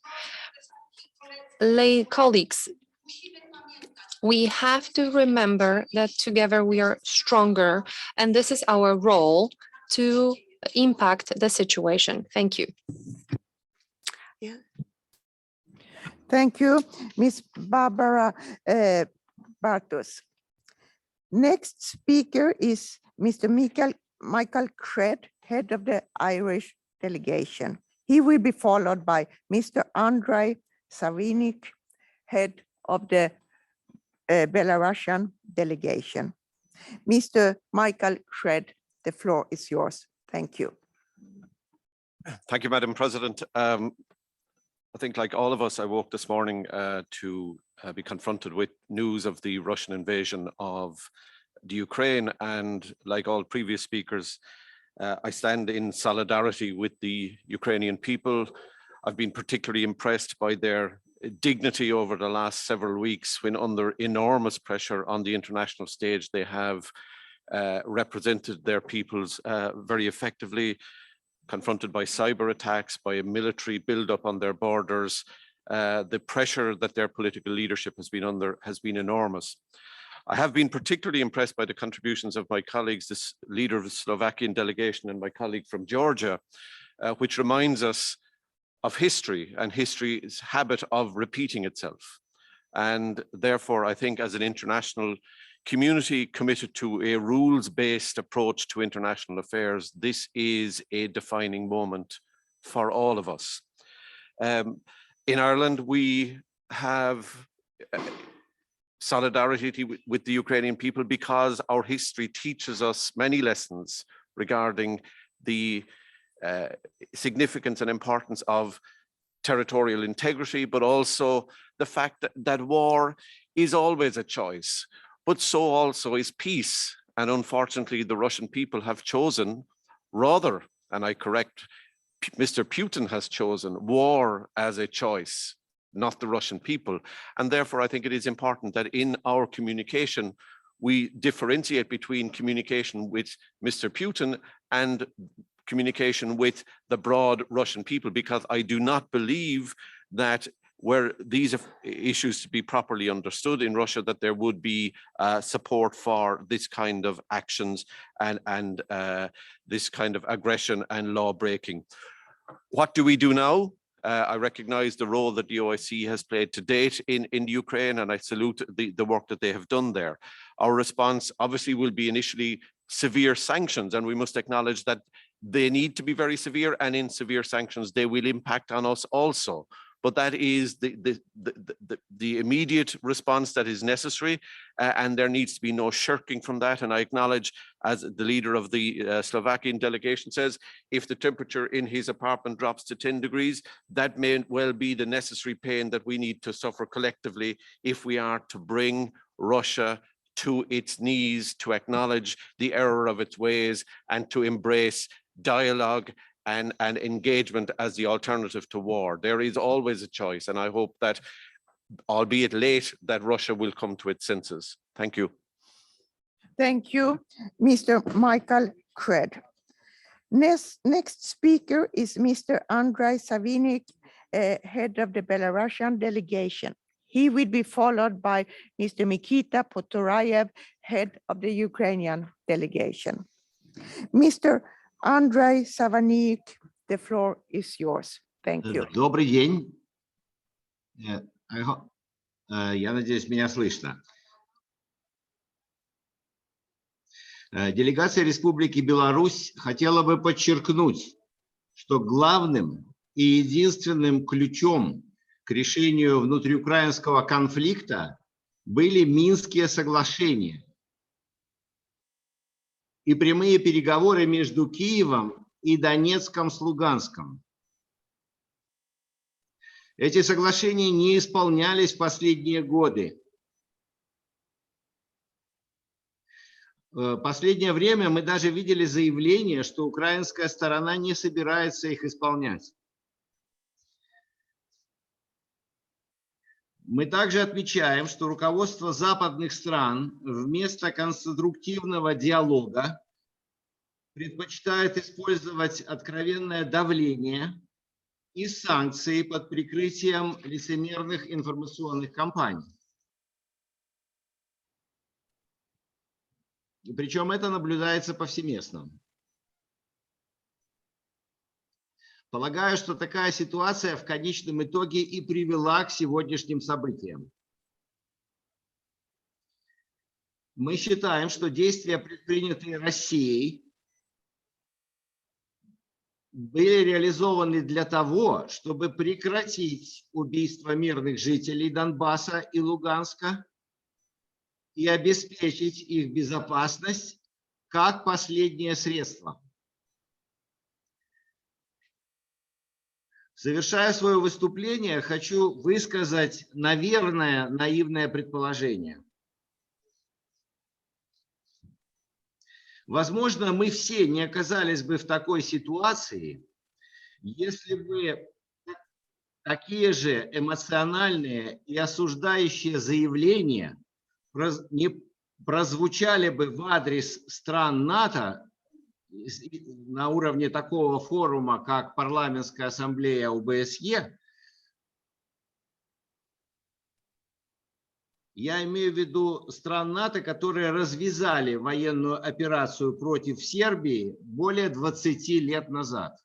Speaker 13: colleagues, we have to remember that together we are stronger, and this is our role to impact the situation. Thank you.
Speaker 2: Thank you, Ms. Barbara Bartos. Next speaker is Mr. Michael Cred, head of the Irish delegation. He will be followed by Mr. Andrei Savinik, head of the Belarusian delegation. Mr. Michael Cred, the floor is yours. Thank you.
Speaker 14: Thank you, Madam President. I think like all of us, I woke this morning to be confronted with news of the Russian invasion of the Ukraine. And like all previous speakers, I stand in solidarity with the Ukrainian people. I've been particularly impressed by their dignity over the last several weeks when under enormous pressure on the international stage, they have represented their peoples very effectively, confronted by cyber attacks, by a military buildup on their borders. The pressure that their political leadership has been under has been enormous. I have been particularly impressed by the contributions of my colleagues, this leader of the Slovakian delegation and my colleague from Georgia, which reminds us of history and history's habit of repeating itself. And therefore, I think as an international community committed to a rules-based approach to international affairs, this is a defining moment for all of us. In Ireland, we have solidarity with the Ukrainian people because our history teaches us many lessons regarding the significance and importance of territorial integrity, but also the fact that war is always a choice, but so also is peace. And unfortunately, the Russian people have chosen rather, and I correct, Mr. Putin has chosen war as a choice, not the Russian people. And therefore, I think it is important that in our communication, we differentiate between communication with Mr. Putin and communication with the broad Russian people, because I do not believe that were these issues to be properly understood in Russia, that there would be support for this kind of actions and this kind of aggression and law breaking. What do we do now? I recognize the role that the OSCE has played to date in Ukraine, and I salute the work that they have done there. Our response obviously will be initially severe sanctions, and we must acknowledge that they need to be very severe, and in severe sanctions, they will impact on us also. But that is the immediate response that is necessary, and there needs to be no shirking from that. And I acknowledge, as the leader of the Slovakian delegation says, if the temperature in his apartment drops to 10 degrees, that may well be the necessary pain that we need to suffer collectively if we are to bring Russia to its knees, to acknowledge the error of its ways, and to embrace dialogue and engagement as the alternative to war. There is always a choice, and I hope that, albeit late, that Russia will come to its senses. Thank you.
Speaker 2: Thank you, Mr. Michael Cred. Next speaker is Mr. Andrei Savinik, head of the Belarusian delegation. He will be followed by Mr. Mikita Potorayev, head of the Ukrainian delegation. Mr. Andrei Savinik, the floor is yours. Thank you.
Speaker 15: Добрый день. Я надеюсь, меня слышно. Делегация Республики Беларусь хотела бы подчеркнуть, что главным и единственным ключом к решению внутриукраинского конфликта были Минские соглашения и прямые переговоры между Киевом и Донецком с Луганском. Эти соглашения не исполнялись в последние годы. В последнее время мы даже видели заявление, что украинская сторона не собирается их исполнять. Мы также отмечаем, что руководство западных стран вместо конструктивного диалога предпочитает использовать откровенное давление и санкции под прикрытием лицемерных информационных кампаний. Причем это наблюдается повсеместно. Полагаю, что такая ситуация в конечном итоге и привела к сегодняшним событиям. Мы считаем, что действия, предпринятые Россией, были реализованы для того, чтобы прекратить убийство мирных жителей Донбасса и Луганска и обеспечить их безопасность как последнее средство. Завершая свое выступление, хочу высказать, наверное, наивное предположение. Возможно, мы все не оказались бы в такой ситуации, если бы такие же эмоциональные и осуждающие заявления не прозвучали бы в адрес стран НАТО на уровне такого форума, как Парламентская ассамблея ОБСЕ. Я имею в виду стран НАТО, которые развязали военную операцию против Сербии более 20 лет назад.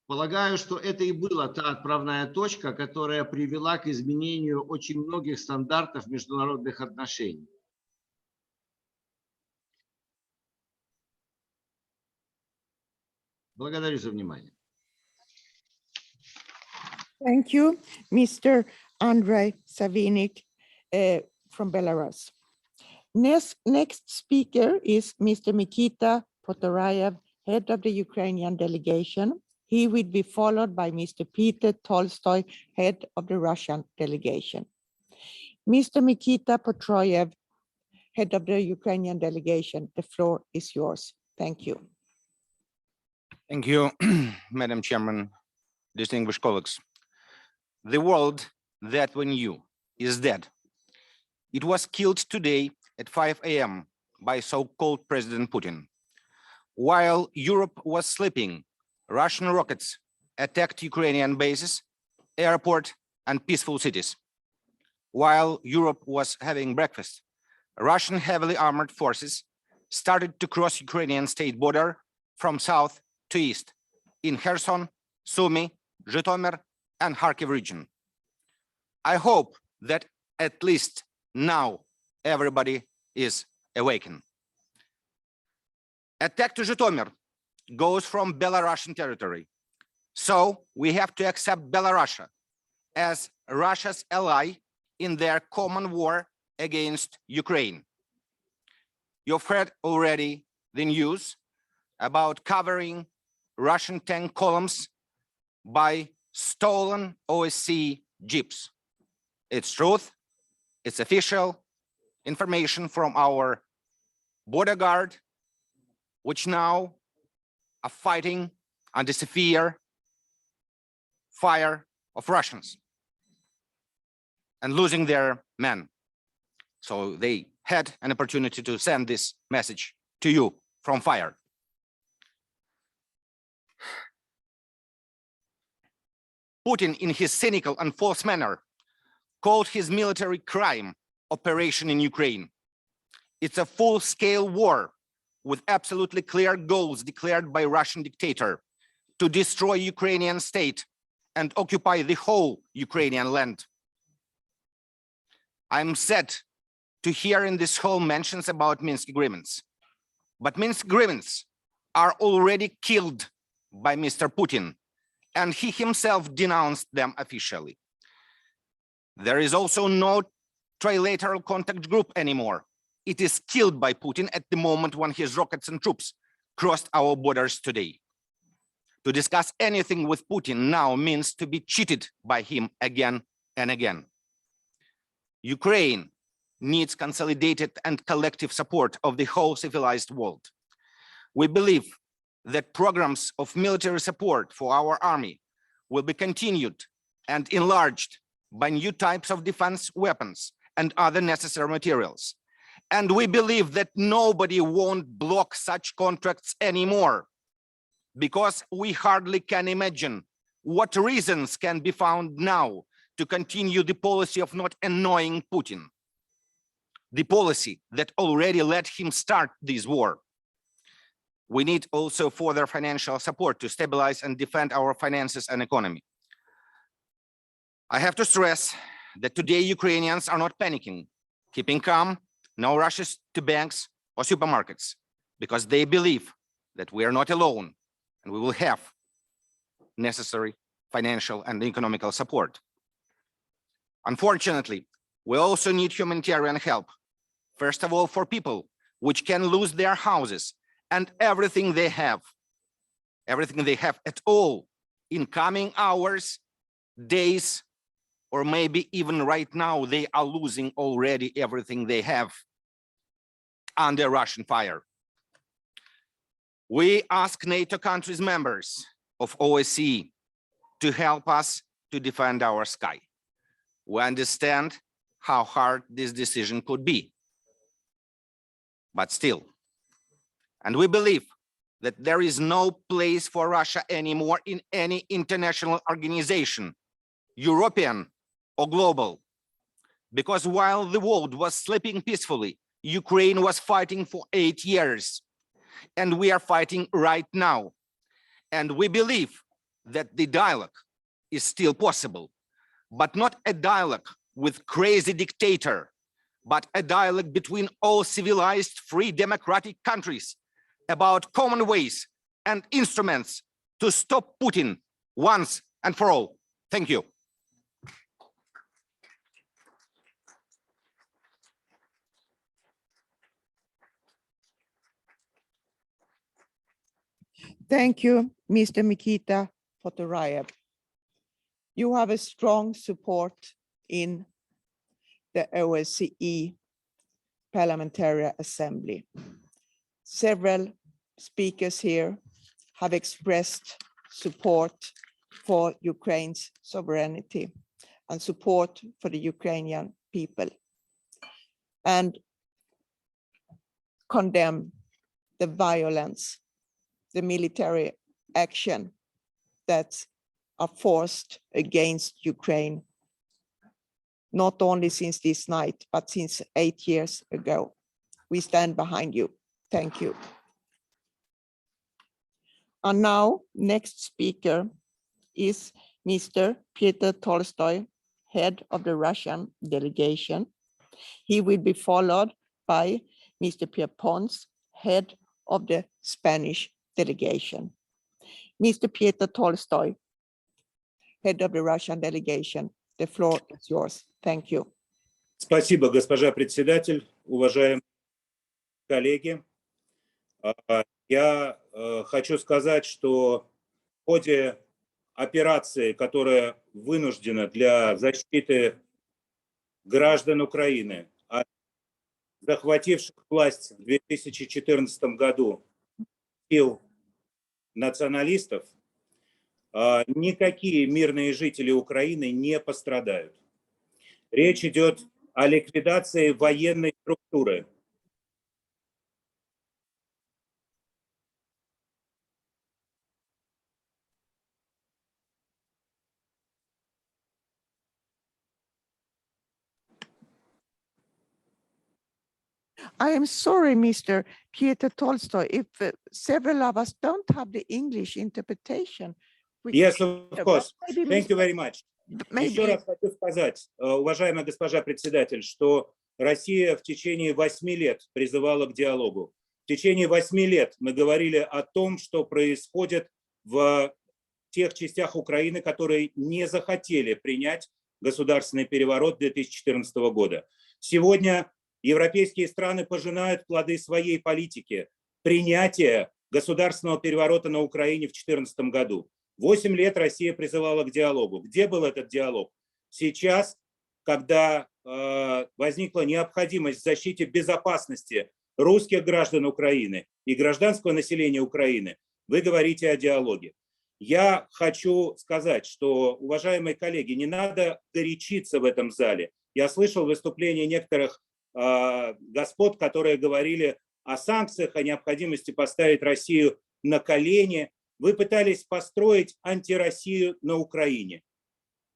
Speaker 15: Полагаю, что это и была та отправная точка, которая привела к изменению очень многих стандартов международных отношений. Благодарю за внимание.
Speaker 2: Thank you, Mr. Andrei Savinik from Belarus. Next speaker is Mr. Mikita Potorayev, head of the Ukrainian delegation. He will be followed by Mr. Peter Tolstoy, head of the Russian delegation. Mr. Mikita Potorayev, head of the Ukrainian delegation, the floor is yours. Thank you.
Speaker 16: Thank you, Madam Chairman, distinguished colleagues. The world that we knew is dead. It was killed today at 5 a.m. by so-called President Putin. While Europe was sleeping, Russian rockets attacked Ukrainian bases, airport, and peaceful cities. While Europe was having breakfast, Russian heavily armored forces started to cross Ukrainian state border from south to east in Kherson, Sumy, Zhytomyr, and Kharkiv region. I hope that at least now everybody is awakened. Attack to Zhytomyr goes from Belarusian territory. So we have to accept Belarus as Russia's ally in their common war against Ukraine. You've heard already the news about covering Russian tank columns by stolen OSCE jeeps. It's truth, it's official information from our border guard, which now are fighting under severe fire of Russians and losing their men. So they had an opportunity to send this message to you from fire. Putin, in his cynical and false manner, called his military crime operation in Ukraine. It's a full-scale war with absolutely clear goals declared by Russian dictator to destroy Ukrainian state and occupy the whole Ukrainian land. I'm sad to hear in this whole mentions about Minsk agreements, but Minsk agreements are already killed by Mr. Putin, and he himself denounced them officially. There is also no trilateral contact group anymore. It is killed by Putin at the moment when his rockets and troops crossed our borders today. To discuss anything with Putin now means to be cheated by him again and again. Ukraine needs consolidated and collective support of the whole civilized world. We believe that programs of military support for our army will be continued and enlarged by new types of defense weapons and other necessary materials. And we believe that nobody won't block such contracts anymore, because we hardly can imagine what reasons can be found now to continue the policy of not annoying Putin, the policy that already let him start this war. We need also further financial support to stabilize and defend our finances and economy. I have to stress that today Ukrainians are not panicking, keeping calm, no rushes to banks or supermarkets, because they believe that we are not alone and we will have necessary financial and economical support. Unfortunately, we also need humanitarian help, first of all for people which can lose their houses and everything they have at all in coming hours, days, or maybe even right now they are losing already everything they have under Russian fire. We ask NATO countries members of OSCE to help us to defend our sky. We understand how hard this decision could be, but still. And we believe that there is no place for Russia anymore in any international organization, European or global, because while the world was sleeping peacefully, Ukraine was fighting for 8 years, and we are fighting right now. And we believe that the dialogue is still possible, but not a dialogue with crazy dictator, but a dialogue between all civilized, free, democratic countries about common ways and instruments to stop Putin once and for all. Thank you.
Speaker 2: Thank you, Mr. Mikita Potorayev. You have a strong support in the OSCE Parliamentary Assembly. Several speakers here have expressed support for Ukraine's sovereignty and support for the Ukrainian people, and condemn the violence, the military action that are forced against Ukraine, not only since this night, but since 8 years ago. We stand behind you. Thank you. And now, next speaker is Mr. Peter Tolstoy, head of the Russian delegation. He will be followed by Mr. Pierre Pons, head of the Spanish delegation. Mr. Peter Tolstoy, head of the Russian delegation, the floor is yours. Thank you.
Speaker 17: Спасибо, госпожа председатель, уважаемые коллеги. Я хочу сказать, что в ходе операции, которая вынуждена для защиты граждан Украины от захвативших власть в 2014 году сил националистов, никакие мирные жители Украины не пострадают. Речь идет о ликвидации военной структуры.
Speaker 2: I am sorry, Mr. Peter Tolstoy, if several of us don't have the English interpretation.
Speaker 17: Yes, of course.
Speaker 2: Maybe
Speaker 17: Thank you very much. Еще раз хочу сказать, уважаемая госпожа председатель, что Россия в течение 8 лет призывала к диалогу. В течение 8 лет мы говорили о том, что происходит в тех частях Украины, которые не захотели принять государственный переворот 2014 года. Сегодня европейские страны пожинают плоды своей политики принятия государственного переворота на Украине в 2014 году. 8 лет Россия призывала к диалогу. Где был этот диалог? Сейчас, когда возникла необходимость в защите безопасности русских граждан Украины и гражданского населения Украины, вы говорите о диалоге. Я хочу сказать, что, уважаемые коллеги, не надо горячиться в этом зале. Я слышал выступления некоторых господ, которые говорили о санкциях, о необходимости поставить Россию на колени. Вы пытались построить антироссию на Украине.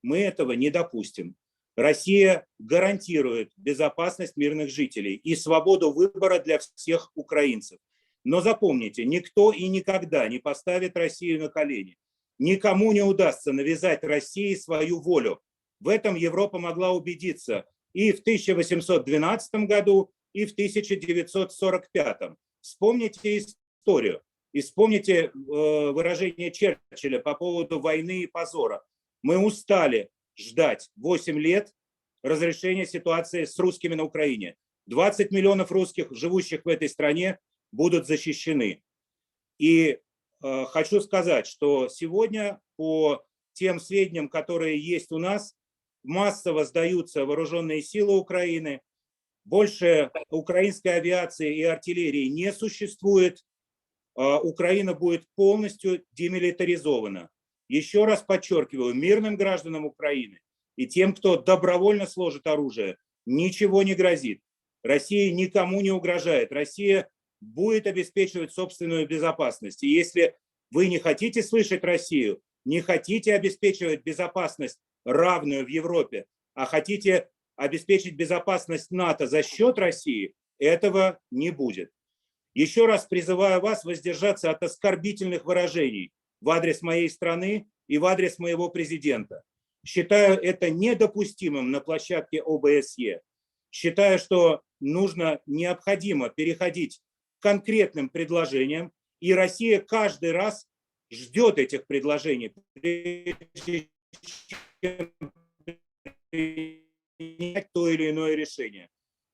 Speaker 17: Мы этого не допустим. Россия гарантирует безопасность мирных жителей и свободу выбора для всех украинцев. Но запомните, никто и никогда не поставит Россию на колени. Никому не удастся навязать России свою волю. В этом Европа могла убедиться и в 1812 году, и в 1945. Вспомните историю. И вспомните выражение Черчилля по поводу войны и позора. Мы устали ждать 8 лет разрешения ситуации с русскими на Украине. 20 миллионов русских, живущих в этой стране, будут защищены. И хочу сказать, что сегодня по тем сведениям, которые есть у нас, массово сдаются вооруженные силы Украины, больше украинской авиации и артиллерии не существует. Украина будет полностью демилитаризована. Еще раз подчеркиваю, мирным гражданам Украины и тем, кто добровольно сложит оружие, ничего не грозит. Россия никому не угрожает. Россия будет обеспечивать собственную безопасность. И если вы не хотите слышать Россию, не хотите обеспечивать безопасность равную в Европе, а хотите обеспечить безопасность НАТО за счет России, этого не будет. Еще раз призываю вас воздержаться от оскорбительных выражений в адрес моей страны и в адрес моего президента. Считаю это недопустимым на площадке ОБСЕ. Считаю, что необходимо переходить к конкретным предложениям, и Россия каждый раз ждет этих предложений, прежде чем принять то или иное решение.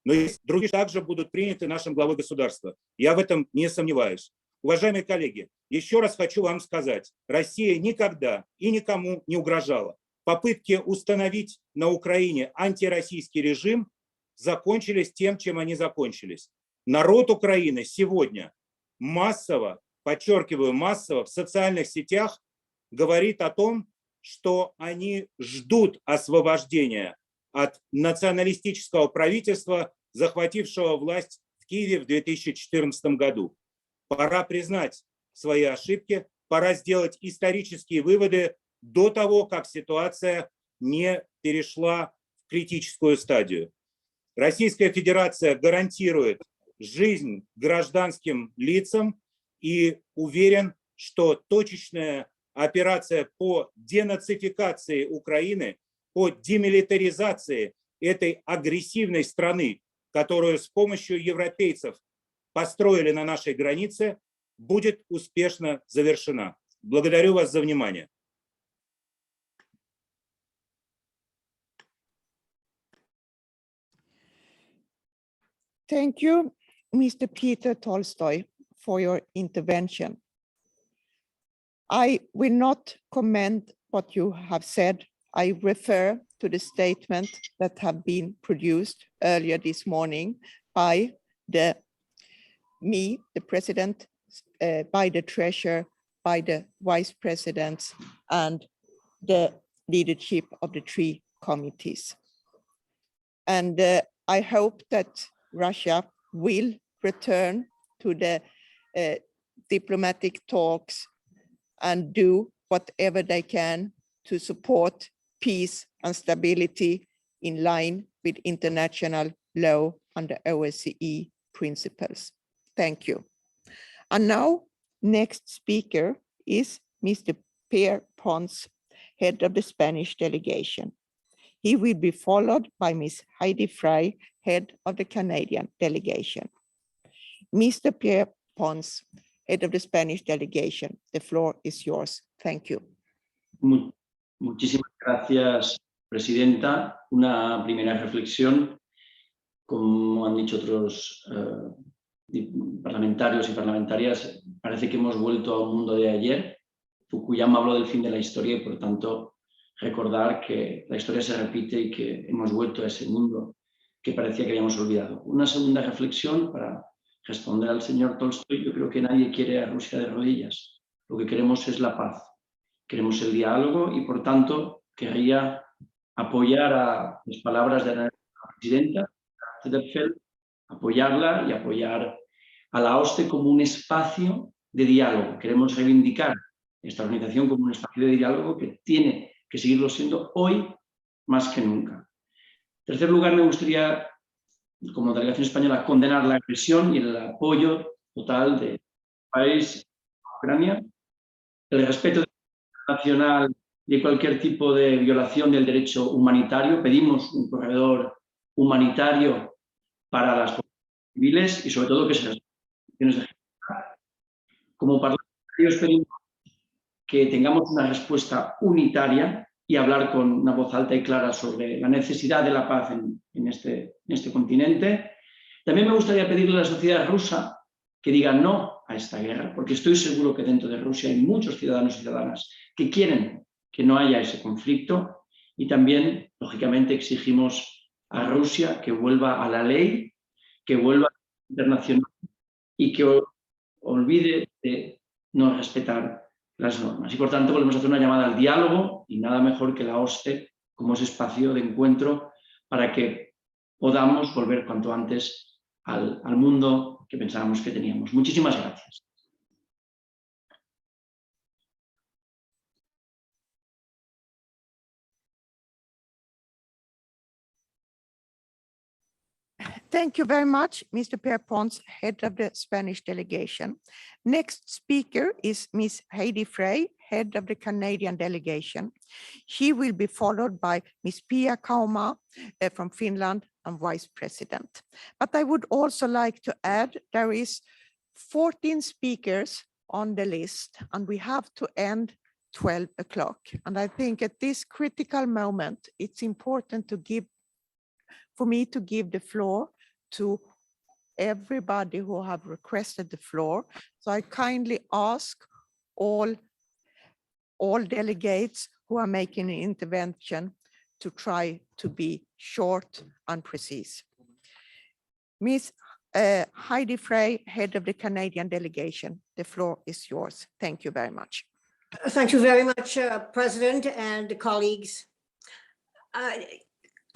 Speaker 17: Но если другие также будут приняты нашим главой государства. Я в этом не сомневаюсь. Уважаемые коллеги, еще раз хочу вам сказать, Россия никогда и никому не угрожала. Попытки установить на Украине антироссийский режим закончились тем, чем они закончились. Народ Украины сегодня массово, подчеркиваю, массово в социальных сетях говорит о том, что они ждут освобождения от националистического правительства, захватившего власть в Киеве в 2014 году. Пора признать свои ошибки, пора сделать исторические выводы до того, как ситуация не перешла в критическую стадию. Российская Федерация гарантирует жизнь гражданским лицам и уверен, что точечная операция по денацификации Украины, по демилитаризации этой агрессивной страны, которую с помощью европейцев построили на нашей границе, будет успешно завершена. Благодарю вас за внимание.
Speaker 2: Thank you, Mr. Peter Tolstoy, for your intervention. I will not comment what you have said. I refer to the statement that have been produced earlier this morning by the president, by the treasurer, by the vice presidents, and the leadership of the three committees. And I hope that Russia will return to the diplomatic talks and do whatever they can to support peace and stability in line with international law and the OSCE principles. Thank you. And now, next speaker is Mr. Pierre Pons, head of the Spanish delegation. He will be followed by Ms. Heidi Frey, head of the Canadian delegation. Mr. Pierre Pons, head of the Spanish delegation, the floor is yours. Thank you.
Speaker 18: Muchísimas gracias, Presidenta. Una primera reflexión, como han dicho otros parlamentarios y parlamentarias, parece que hemos vuelto a un mundo de ayer. Fukuyama habló del fin de la historia y, por tanto, recordar que la historia se repite y que hemos vuelto a ese mundo que parecía que habíamos olvidado. Una segunda reflexión para responder al señor Tolstoy. Yo creo que nadie quiere a Rusia de rodillas. Lo que queremos es la paz. Queremos el diálogo y, por tanto, querría apoyar a las palabras de la presidenta, apoyarla y apoyar a la OSCE como un espacio de diálogo. Queremos reivindicar esta organización como un espacio de diálogo que tiene que seguirlo siendo hoy más que nunca. En tercer lugar, me gustaría, como delegación española, condenar la agresión y el apoyo total del país a Ucrania, el respeto internacional y cualquier tipo de violación del derecho humanitario. Pedimos un corredor humanitario para las poblaciones civiles y, sobre todo, que se respeten las condiciones de género. Como parlamentarios pedimos que tengamos una respuesta unitaria y hablar con una voz alta y clara sobre la necesidad de la paz en este continente. También me gustaría pedirle a la sociedad rusa que diga no a esta guerra, porque estoy seguro que dentro de Rusia hay muchos ciudadanos y ciudadanas que quieren que no haya ese conflicto, y también, lógicamente, exigimos a Rusia que vuelva a la ley, que vuelva a la internacional y que olvide de no respetar las normas. Y, por tanto, volvemos a hacer una llamada al diálogo, y nada mejor que la OSCE como ese espacio de encuentro para que podamos volver cuanto antes al mundo que pensábamos que teníamos. Muchísimas gracias.
Speaker 2: Thank you very much, Mr. Pierre Pons, head of the Spanish delegation. Next speaker is Ms. Heidi Frey, head of the Canadian delegation. She will be followed by Ms. Pia Kauma from Finland and vice president. But I would also like to add there is 14 speakers on the list, and we have to end 12 o'clock. And I think at this critical moment, it's important for me to give the floor to everybody who have requested the floor. So I kindly ask all delegates who are making an intervention to try to be short and precise. Ms. Heidi Frey, head of the Canadian delegation, the floor is yours. Thank you very much.
Speaker 19: Thank you very much, President and colleagues.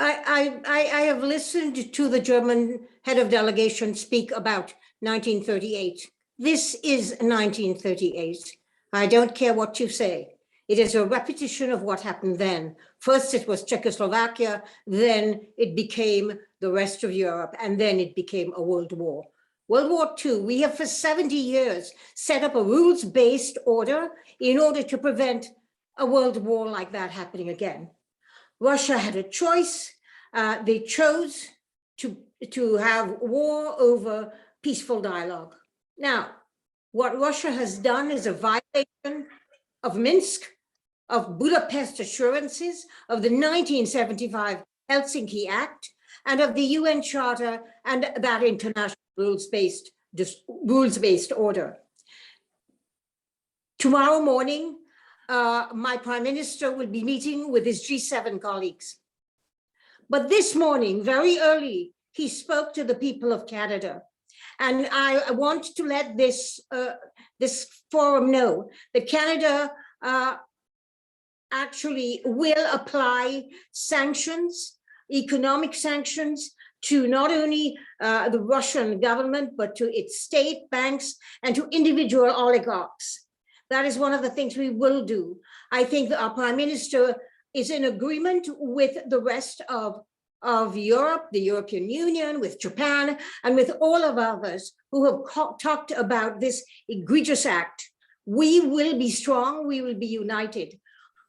Speaker 19: I have listened to the German head of delegation speak about 1938. This is 1938. I don't care what you say. It is a repetition of what happened then. First, it was Czechoslovakia, then it became the rest of Europe, and then it became a world war. World War II, we have for 70 years set up a rules-based order in order to prevent a world war like that happening again. Russia had a choice. They chose to have war over peaceful dialogue. Now, what Russia has done is a violation of Minsk, of Budapest assurances, of the 1975 Helsinki Act, and of the UN Charter and that international rules-based order. Tomorrow morning, my Prime Minister will be meeting with his G7 colleagues. But this morning, very early, he spoke to the people of Canada. And I want to let this forum know that Canada actually will apply sanctions, economic sanctions, to not only the Russian government, but to its state banks and to individual oligarchs. That is one of the things we will do. I think that our Prime Minister is in agreement with the rest of Europe, the European Union, with Japan, and with all of others who have talked about this egregious act. We will be strong, we will be united.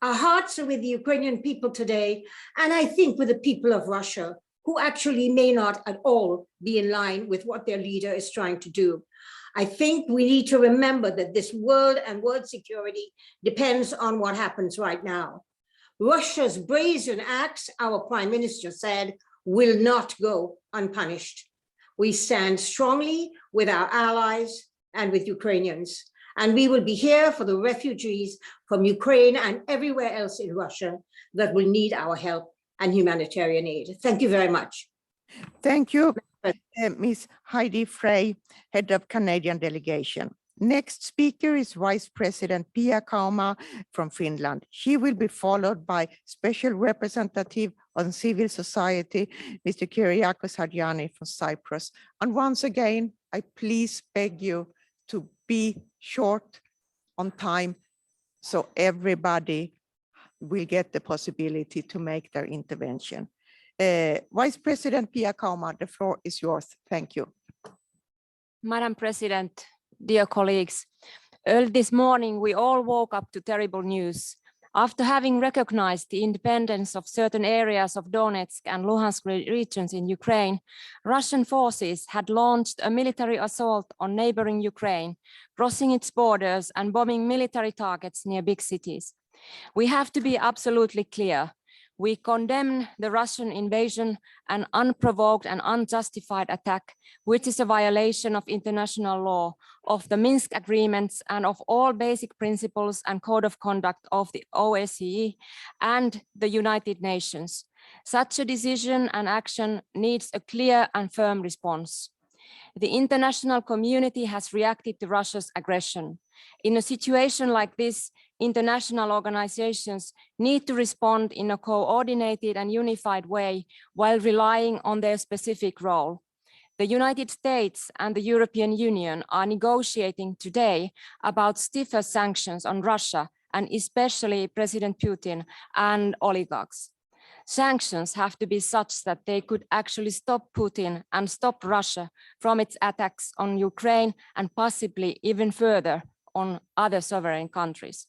Speaker 19: Our hearts are with the Ukrainian people today, and I think with the people of Russia, who actually may not at all be in line with what their leader is trying to do. I think we need to remember that this world and world security depends on what happens right now. Russia's brazen acts, our Prime Minister said, will not go unpunished. We stand strongly with our allies and with Ukrainians, and we will be here for the refugees from Ukraine and everywhere else in Russia that will need our help and humanitarian aid. Thank you very much.
Speaker 2: Thank you, Ms. Heidi Frey, Head of Canadian Delegation. Next speaker is Vice President Pia Kauma from Finland. She will be followed by Special Representative on Civil Society, Mr. Kyriakos Hadjiani from Cyprus. And once again, I please beg you to be short on time so everybody will get the possibility to make their intervention. Vice President Pia Kauma, the floor is yours. Thank you.
Speaker 20: Madam President, dear colleagues, early this morning, we all woke up to terrible news. After having recognized the independence of certain areas of Donetsk and Luhansk regions in Ukraine, Russian forces had launched a military assault on neighboring Ukraine, crossing its borders and bombing military targets near big cities. We have to be absolutely clear. We condemn the Russian invasion, an unprovoked and unjustified attack, which is a violation of international law, of the Minsk agreements, and of all basic principles and code of conduct of the OSCE and the United Nations. Such a decision and action needs a clear and firm response. The international community has reacted to Russia's aggression. In a situation like this, international organizations need to respond in a coordinated and unified way while relying on their specific role. The United States and the European Union are negotiating today about stiffer sanctions on Russia and especially President Putin and oligarchs. Sanctions have to be such that they could actually stop Putin and stop Russia from its attacks on Ukraine and possibly even further on other sovereign countries.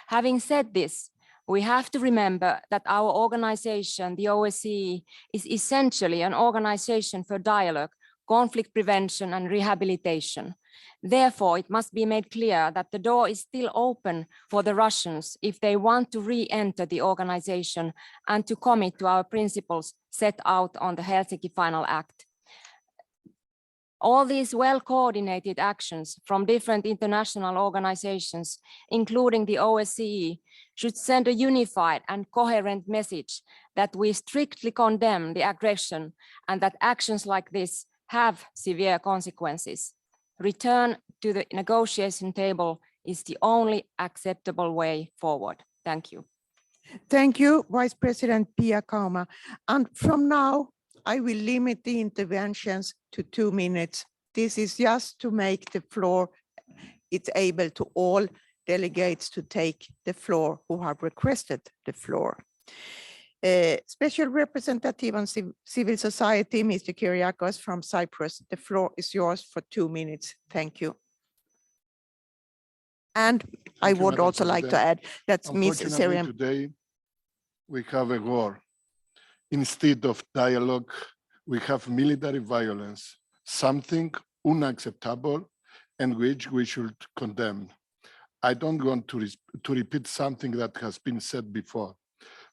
Speaker 20: Having said this, we have to remember that our organization, the OSCE, is essentially an organization for dialogue, conflict prevention and rehabilitation. Therefore, it must be made clear that the door is still open for the Russians if they want to re-enter the organization and to commit to our principles set out on the Helsinki Final Act. All these well-coordinated actions from different international organizations, including the OSCE, should send a unified and coherent message that we strictly condemn the aggression and that actions like this have severe consequences. Return to the negotiation table is the only acceptable way forward. Thank you.
Speaker 2: Thank you, Vice President Pia Kauma. And from now, I will limit the interventions to 2 minutes. This is just to make the floor it's able to all delegates to take the floor who have requested the floor. Special Representative on Civil Society, Mr. Kyriakos from Cyprus. The floor is yours for 2 minutes. Thank you. And I
Speaker 21: Thank you,
Speaker 2: would
Speaker 21: Madam
Speaker 2: also like to add
Speaker 21: President.
Speaker 2: that Ms.
Speaker 21: Unfortunately,
Speaker 2: Syrian.
Speaker 21: today we have a war. Instead of dialogue, we have military violence, something unacceptable and which we should condemn. I don't want to repeat something that has been said before,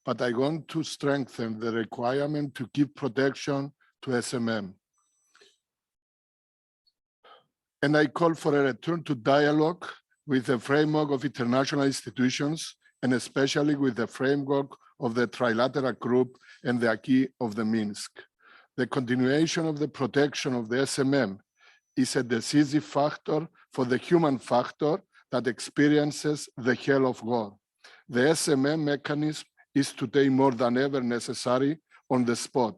Speaker 21: but I want to strengthen the requirement to give protection to SMM. And I call for a return to dialogue with the framework of international institutions, and especially with the framework of the trilateral group and the acquis of the Minsk. The continuation of the protection of the SMM is a decisive factor for the human factor that experiences the hell of war. The SMM mechanism is today more than ever necessary on the spot.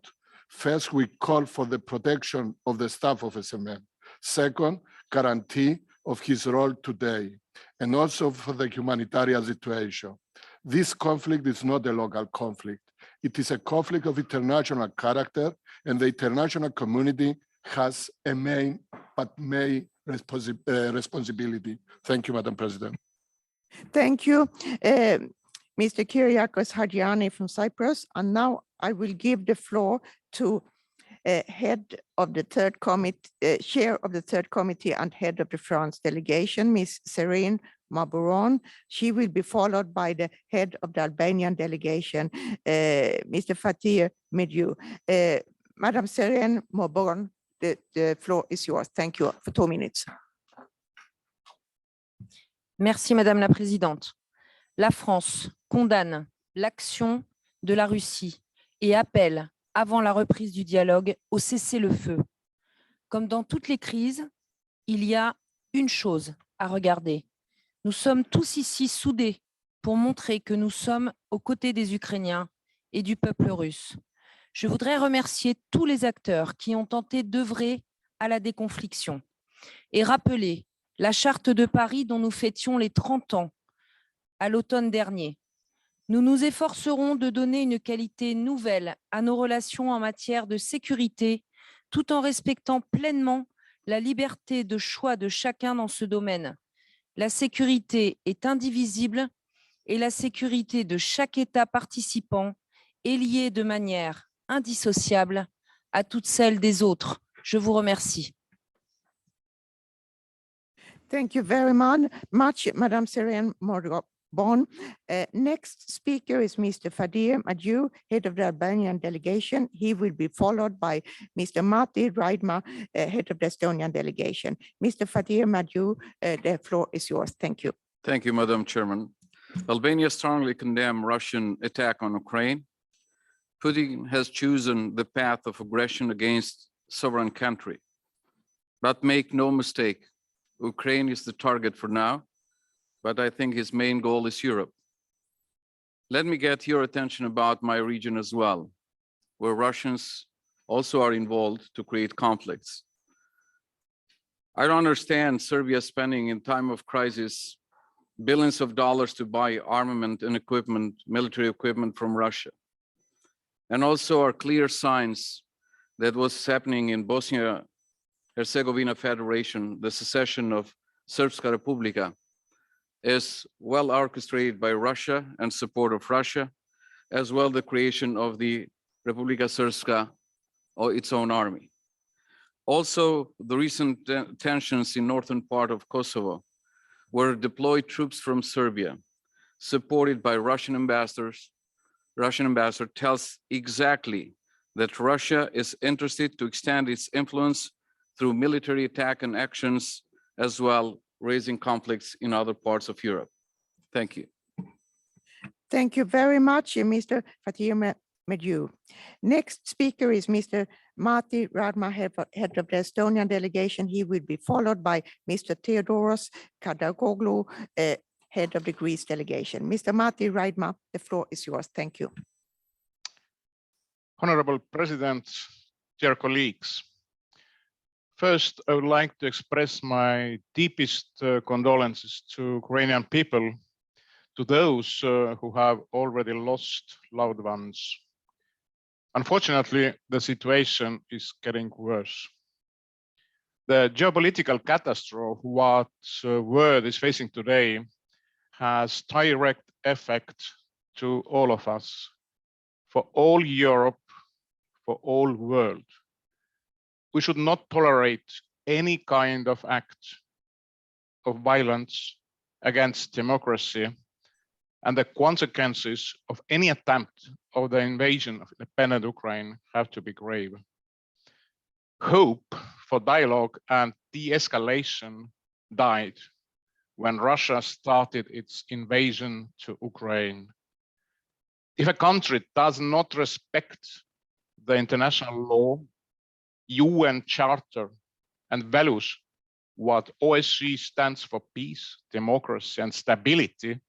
Speaker 21: First, we call for the protection of the staff of SMM. Second, guarantee of his role today, and also for the humanitarian situation. This conflict is not a local conflict. It is a conflict of international character, and the international community has a main responsibility. Thank you, Madam President.
Speaker 2: Thank you, Mr. Kyriakos Hadjiani from Cyprus. And now I will give the floor to head of the third committee, chair of the third committee and head of the France delegation, Ms. Serene Mabouron. She will be followed by the head of the Albanian delegation, Mr. Fatih Mediu. Madam Serene Mabouron, the floor is yours. Thank you for 2 minutes.
Speaker 22: Merci Madame la Présidente. La France condamne l'action de la Russie et appelle, avant la reprise du dialogue, au cessez-le-feu. Comme dans toutes les crises, il y a une chose à regarder. Nous sommes tous ici soudés pour montrer que nous sommes aux côtés des Ukrainiens et du peuple russe. Je voudrais remercier tous les acteurs qui ont tenté d'œuvrer à la déconfliction et rappeler la charte de Paris dont nous fêtions les 30 ans à l'automne dernier. Nous nous efforcerons de donner une qualité nouvelle à nos relations en matière de sécurité, tout en respectant pleinement la liberté de choix de chacun dans ce domaine. La sécurité est indivisible et la sécurité de chaque État participant est liée de manière indissociable à toutes celles des autres. Je vous remercie.
Speaker 2: Thank you very much, Madam Serene Mabouron. Next speaker is Mr. Fatih Mediu, head of the Albanian delegation. He will be followed by Mr. Mati Raidma, head of the Estonian delegation. Mr. Fatih Mediu, the floor is yours. Thank you.
Speaker 23: Thank you, Madam Chairman. Albania strongly condemns Russian attack on Ukraine. Putin has chosen the path of aggression against sovereign country. But make no mistake, Ukraine is the target for now, but I think his main goal is Europe. Let me get your attention about my region as well, where Russians also are involved to create conflicts. I don't understand Serbia spending in time of crisis billions of dollars to buy armament and equipment, military equipment from Russia. And also are clear signs that what's happening in Bosnia-Herzegovina Federation, the secession of Srpska Republika, is well orchestrated by Russia and support of Russia, as well the creation of the Republika Srpska or its own army. Also, the recent tensions in northern part of Kosovo, where deployed troops from Serbia, supported by Russian ambassadors. Russian ambassador tells exactly that Russia is interested to extend its influence through military attack and actions, as well raising conflicts in other parts of Europe. Thank you.
Speaker 2: Thank you very much, Mr. Fatih Mediu. Next speaker is Mr. Mati Raidma, head of the Estonian delegation. He will be followed by Mr. Theodoros Kadagoglu, head of the Greece delegation. Mr. Mati Raidma, the floor is yours. Thank you.
Speaker 8: Honorable President, dear colleagues, First, I would like to express my deepest condolences to Ukrainian people, to those who have already lost loved ones. Unfortunately, the situation is getting worse. The geopolitical catastrophe what world is facing today has direct effect to all of us, for all Europe, for all world. We should not tolerate any kind of act of violence against democracy, and the consequences of any attempt of the invasion of independent Ukraine have to be grave. Hope for dialogue and de-escalation died when Russia started its invasion to Ukraine. If a country does not respect the international law, UN Charter, and values what OSCE stands for peace, democracy, and stability,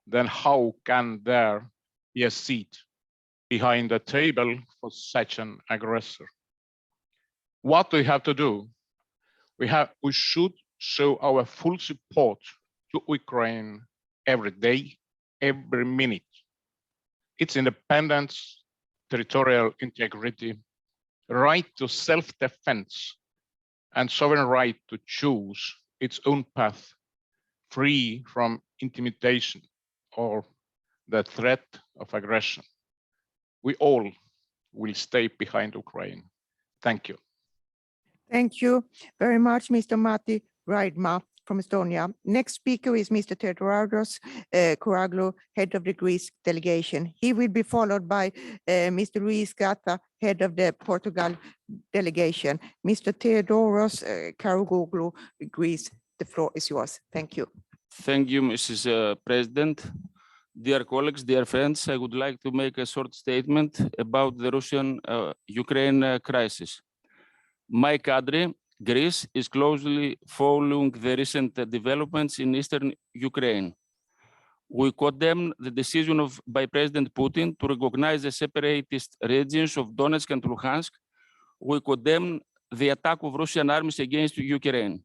Speaker 8: then how can there be a seat behind the table for such an aggressor? What do we have to do? We should show our full support to Ukraine every day, every minute. Its independence, territorial integrity, right to self-defense, and sovereign right to choose its own path, free from intimidation or the threat of aggression. We all will stay behind Ukraine. Thank you.
Speaker 2: Thank you very much, Mr. Matti Raidma from Estonia. Next speaker is Mr. Theodoros Kouraglu, head of the Greece delegation. He will be followed by Mr. Luis Gata, head of the Portugal delegation. Mr. Theodoros Kouraglu, Greece, the floor is yours. Thank you.
Speaker 1: Thank you, Mrs. President. Dear colleagues, dear friends, I would like to make a short statement about the Russian-Ukraine crisis. My country, Greece, is closely following the recent developments in eastern Ukraine. We condemn the decision by President Putin to recognize the separatist regions of Donetsk and Luhansk. We condemn the attack of Russian armies against Ukraine.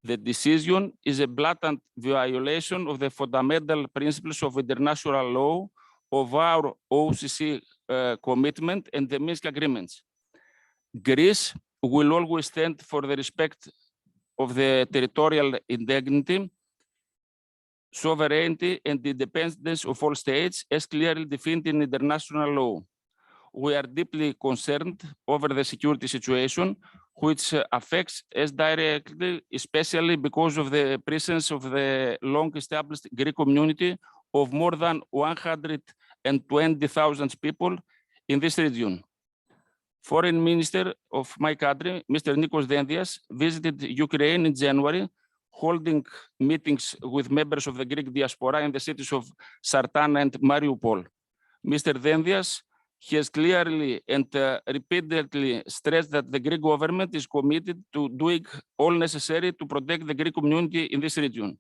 Speaker 1: The decision is a blatant violation of the fundamental principles of international law, of our OSCE commitment and the Minsk agreements. Greece will always stand for the respect of the territorial integrity, sovereignty, and independence of all states, as clearly defined in international law. We are deeply concerned over the security situation, which affects us directly, especially because of the presence of the long-established Greek community of more than 120,000 people in this region. Foreign Minister of my country, Mr. Nikos Dendias, visited Ukraine in January, holding meetings with members of the Greek diaspora in the cities of Sartan and Mariupol. Mr. Dendias has clearly and repeatedly stressed that the Greek government is committed to doing all necessary to protect the Greek community in this region.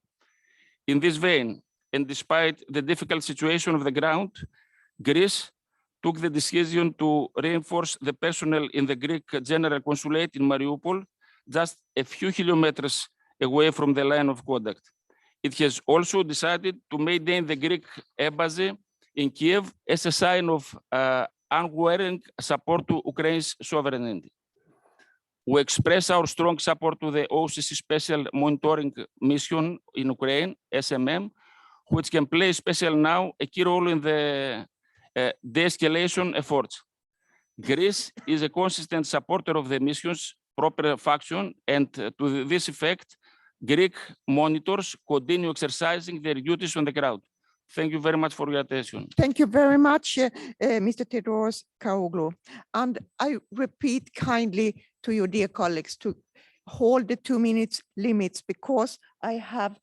Speaker 1: In this vein, and despite the difficult situation of the ground, Greece took the decision to reinforce the personnel in the Greek General Consulate in Mariupol, just a few kilometers away from the line of contact. It has also decided to maintain the Greek embassy in Kiev as a sign of unwavering support to Ukraine's sovereignty. We express our strong support to the OSCE Special Monitoring Mission in Ukraine, SMM, which can play especially now a key role in the de-escalation efforts. Greece is a consistent supporter of the mission's proper function, and to this effect, Greek monitors continue exercising their duties on the ground. Thank you very much for your attention.
Speaker 2: Thank you very much, Mr. Theodoros Kouraglu. And I repeat kindly to you, dear colleagues, to hold the 2 minutes limits, because I have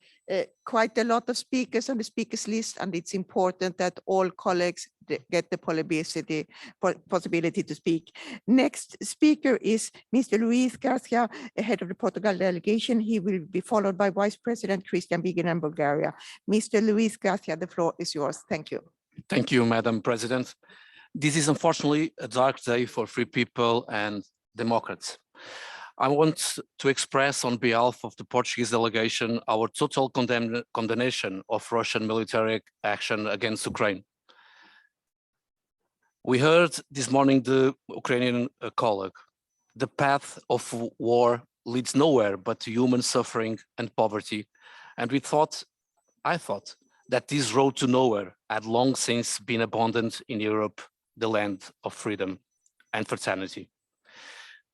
Speaker 2: quite a lot of speakers on the speakers list, and it's important that all colleagues get the possibility to speak. Next speaker is Mr. Luis Garcia, head of the Portugal delegation. He will be followed by Vice President Christian Bigin in Bulgaria. Mr. Luis Garcia, the floor is yours. Thank you.
Speaker 3: Thank you, Madam President. This is unfortunately a dark day for free people and democrats. I want to express on behalf of the Portuguese delegation our total condemnation of Russian military action against Ukraine. We heard this morning the Ukrainian colleague. The path of war leads nowhere but to human suffering and poverty. And I thought that this road to nowhere had long since been abandoned in Europe, the land of freedom and fraternity.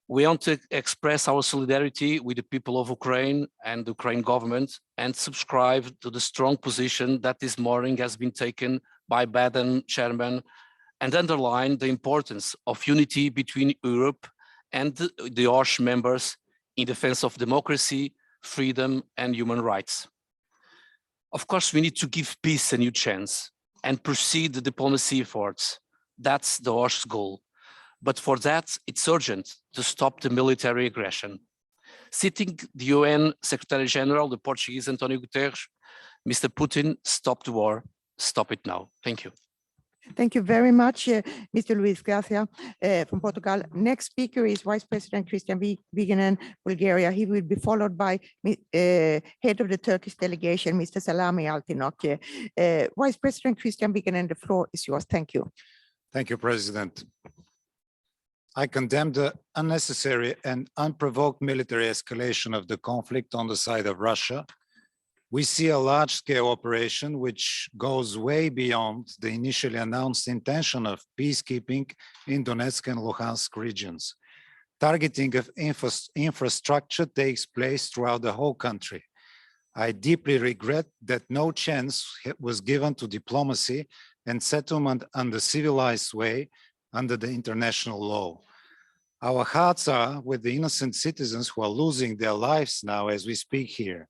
Speaker 3: We want to express our solidarity with the people of Ukraine and the Ukraine government and subscribe to the strong position that this morning has been taken by Madam Chairman and underline the importance of unity between Europe and the OSCE members in defense of democracy, freedom, and human rights. Of course, we need to give peace a new chance and proceed the diplomacy efforts. That's the OSCE's goal. But for that, it's urgent to stop the military aggression. Citing the UN Secretary General, the Portuguese António Guterres, Mr. Putin, stop the war, stop it now. Thank you.
Speaker 2: Thank you very much, Mr. Luis Garcia from Portugal. Next speaker is Vice President Christian Vigenin, Bulgaria. He will be followed by head of the Turkish delegation, Mr. Salami Altinok. Vice President Christian Vigenin, the floor is yours. Thank you.
Speaker 4: Thank you, President. I condemn the unnecessary and unprovoked military escalation of the conflict on the side of Russia. We see a large-scale operation which goes way beyond the initially announced intention of peacekeeping in Donetsk and Luhansk regions. Targeting of infrastructure takes place throughout the whole country. I deeply regret that no chance was given to diplomacy and settlement under civilized way under the international law. Our hearts are with the innocent citizens who are losing their lives now as we speak here.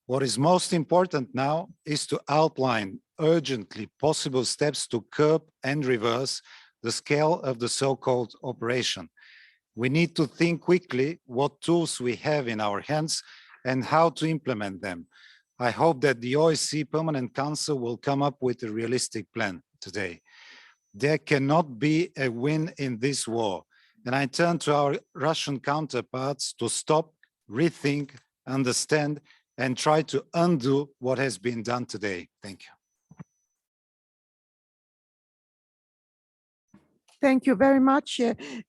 Speaker 4: What is most important now is to outline urgently possible steps to curb and reverse the scale of the so-called operation. We need to think quickly what tools we have in our hands and how to implement them. I hope that the OSCE Permanent Council will come up with a realistic plan today. There cannot be a win in this war. And I turn to our Russian counterparts to stop, rethink, understand, and try to undo what has been done today. Thank you.
Speaker 2: Thank you very much,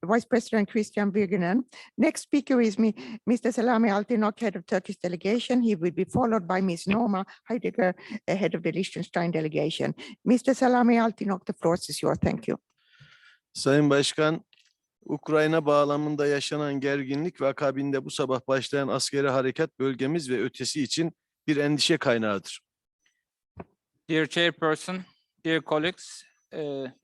Speaker 2: Vice President Christian Vigenin. Next speaker is Mr. Salami Altinok, head of Turkish delegation. He will be followed by Ms. Norma Heidegger, head of the Liechtenstein delegation. Mr. Salami Altinok, the floor is yours. Thank you.
Speaker 5: Sayın Başkan, Ukrayna bağlamında yaşanan gerginlik ve akabinde bu sabah başlayan askeri harekat bölgemiz ve ötesi için bir endişe kaynağıdır.
Speaker 6: Dear Chairperson, dear colleagues,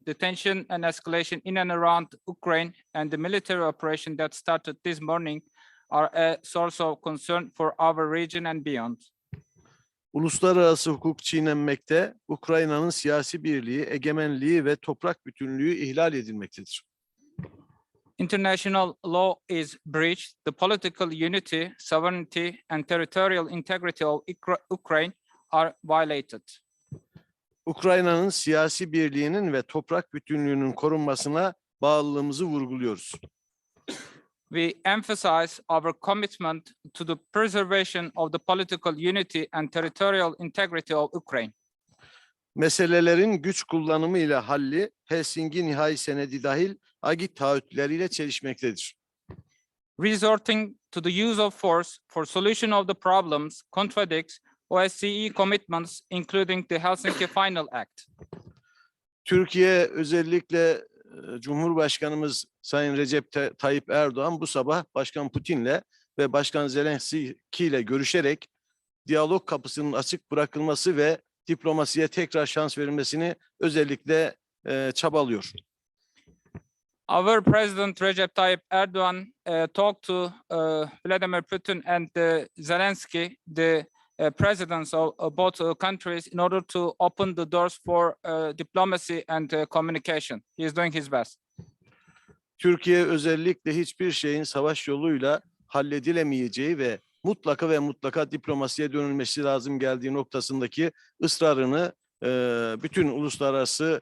Speaker 6: the tension and escalation in and around Ukraine and the military operation that started this morning are a source of concern for our region and beyond.
Speaker 5: Uluslararası hukuk çiğnenmekte, Ukrayna'nın siyasi birliği, egemenliği ve toprak bütünlüğü ihlal edilmektedir.
Speaker 6: International law is breached. The political unity, sovereignty, and territorial integrity of Ukraine are violated.
Speaker 5: Ukrayna'nın siyasi birliğinin ve toprak bütünlüğünün korunmasına bağlılığımızı vurguluyoruz.
Speaker 6: We emphasize our commitment to the preservation of the political unity and territorial integrity of Ukraine.
Speaker 5: Meselelerin güç kullanımı ile halli, Helsinki Nihai Senedi dahil Agit taahhütleriyle çelişmektedir.
Speaker 6: Resorting to the use of force for solution of the problems contradicts OSCE commitments, including the Helsinki Final Act.
Speaker 5: Türkiye özellikle Cumhurbaşkanımız Sayın Recep Tayyip Erdoğan bu sabah Başkan Putin'le ve Başkan Zelenski ile görüşerek diyalog kapısının açık bırakılması ve diplomasiye tekrar şans verilmesini özellikle çabalıyor.
Speaker 6: Our President Recep Tayyip Erdoğan talked to Vladimir Putin and Zelensky, the presidents of both countries, in order to open the doors for diplomacy and communication. He is doing his best.
Speaker 5: Türkiye özellikle hiçbir şeyin savaş yoluyla halledilemeyeceği ve mutlaka diplomasiye dönülmesi lazım geldiği noktasındaki ısrarını bütün uluslararası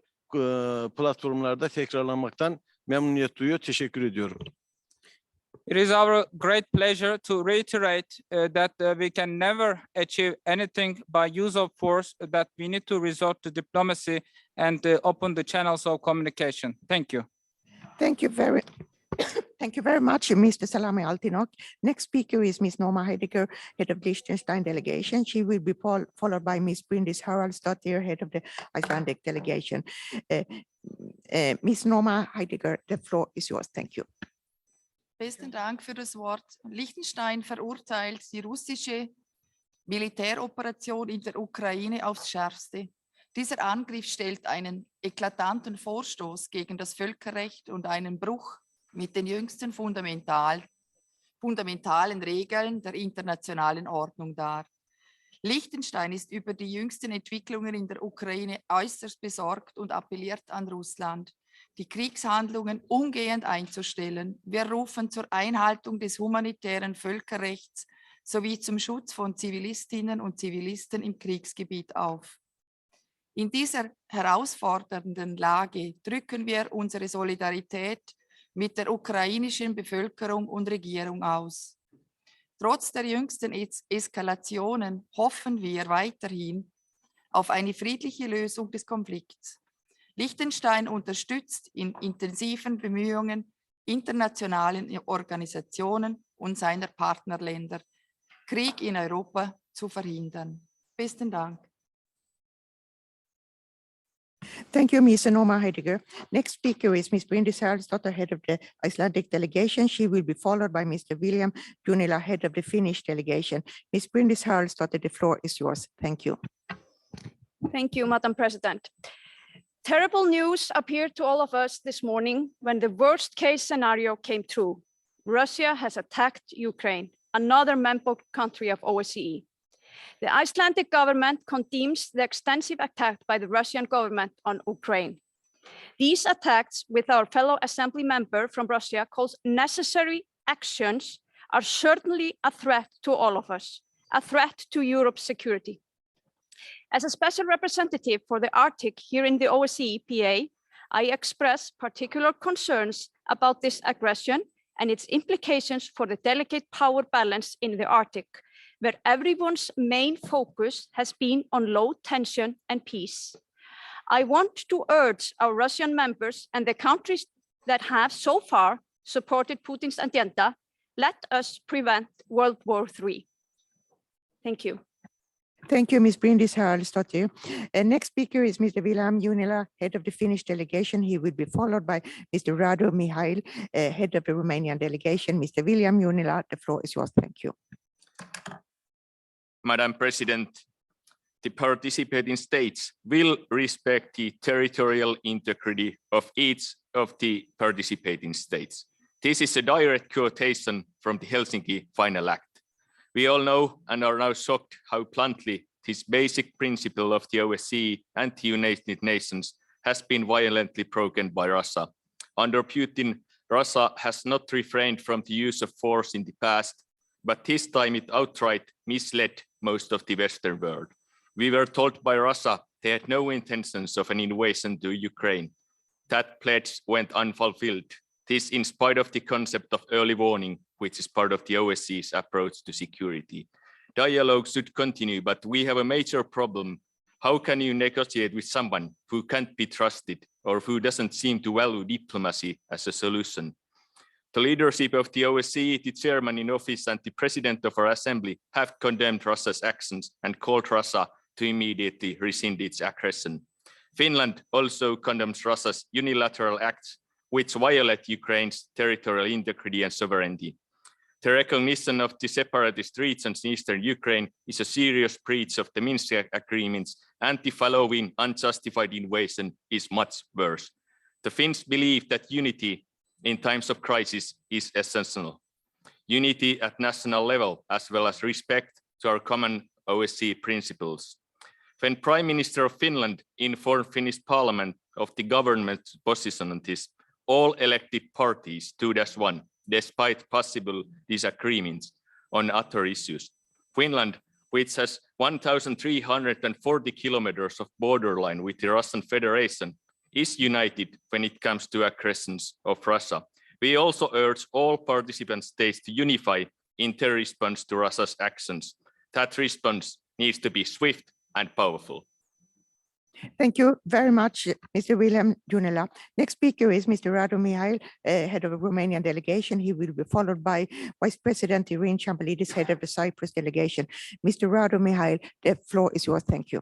Speaker 5: platformlarda tekrarlamaktan memnuniyet duyuyor. Teşekkür ediyorum.
Speaker 6: It is our great pleasure to reiterate that we can never achieve anything by use of force, that we need to resort to diplomacy and open the channels of communication. Thank you.
Speaker 2: Thank you very, thank you very much, Mr. Salami Altinok. Next speaker is Ms. Norma Heidegger, head of Liechtenstein delegation. She will be followed by Ms. Bryndis Haraldsdottir, head of the Icelandic delegation. Ms. Norma Heidegger, the floor is yours. Thank you.
Speaker 7: Besten Dank für das Wort. Liechtenstein verurteilt die russische Militäroperation in der Ukraine aufs Schärfste. Dieser Angriff stellt einen eklatanten Vorstoß gegen das Völkerrecht und einen Bruch mit den jüngsten fundamentalen Regeln der internationalen Ordnung dar. Liechtenstein ist über die jüngsten Entwicklungen in der Ukraine äußerst besorgt und appelliert an Russland, die Kriegshandlungen umgehend einzustellen. Wir rufen zur Einhaltung des humanitären Völkerrechts sowie zum Schutz von Zivilistinnen und Zivilisten im Kriegsgebiet auf. In dieser herausfordernden Lage drücken wir unsere Solidarität mit der ukrainischen Bevölkerung und Regierung aus. Trotz der jüngsten Eskalationen hoffen wir weiterhin auf eine friedliche Lösung des Konflikts. Liechtenstein unterstützt in intensiven Bemühungen internationalen Organisationen und seiner Partnerländer, Krieg in Europa zu verhindern. Besten Dank.
Speaker 2: Thank you, Ms. Norma Heidegger. Next speaker is Ms. Bryndis Haraldsdottir, head of the Icelandic delegation. She will be followed by Mr. William Junila, head of the Finnish delegation. Ms. Bryndis Haraldsdottir, the floor is yours. Thank you.
Speaker 9: Thank you, Madam President. Terrible news appeared to all of us this morning when the worst case scenario came true. Russia has attacked Ukraine, another member country of OSCE. The Icelandic government condemns the extensive attack by the Russian government on Ukraine. These attacks, with our fellow assembly member from Russia calls necessary actions, are certainly a threat to all of us, a threat to Europe's security. As a special representative for the Arctic here in the OSCE PA, I express particular concerns about this aggression and its implications for the delicate power balance in the Arctic, where everyone's main focus has been on low tension and peace. I want to urge our Russian members and the countries that have so far supported Putin's agenda, let us prevent World War III. Thank you.
Speaker 2: Thank you, Ms. Bryndis Haraldsdottir. Next speaker is Mr. William Junila, head of the Finnish delegation. He will be followed by Mr. Radu Mihail, head of the Romanian delegation. Mr. William Junila, the floor is yours. Thank you.
Speaker 10: Madam President, the participating states will respect the territorial integrity of each of the participating states. This is a direct quotation from the Helsinki Final Act. We all know and are now shocked how bluntly this basic principle of the OSCE and the United Nations has been violently broken by Russia. Under Putin, Russia has not refrained from the use of force in the past, but this time it outright misled most of the Western world. We were told by Russia they had no intentions of an invasion to Ukraine. That pledge went unfulfilled. This in spite of the concept of early warning, which is part of the OSCE's approach to security. Dialogue should continue, but we have a major problem. How can you negotiate with someone who can't be trusted or who doesn't seem to value diplomacy as a solution? The leadership of the OSCE, the chairman in office and the president of our assembly have condemned Russia's actions and called Russia to immediately rescind its aggression. Finland also condemns Russia's unilateral acts which violate Ukraine's territorial integrity and sovereignty. The recognition of the separatist regions in eastern Ukraine is a serious breach of the Minsk agreements, and the following unjustified invasion is much worse. The Finns believe that unity in times of crisis is essential. Unity at national level, as well as respect to our common OSCE principles. When Prime Minister of Finland informed Finnish Parliament of the government's position on this, all elected parties stood as one, despite possible disagreements on other issues. Finland, which has 1,340 kilometers of borderline with the Russian Federation, is united when it comes to aggressions of Russia. We also urge all participant states to unify in their response to Russia's actions. That response needs to be swift and powerful.
Speaker 2: Thank you very much, Mr. William Junela. Next speaker is Mr. Radu Mihail, head of the Romanian delegation. He will be followed by Vice President Irene Chambalidis, head of the Cyprus delegation. Mr. Radu Mihail, the floor is yours. Thank you.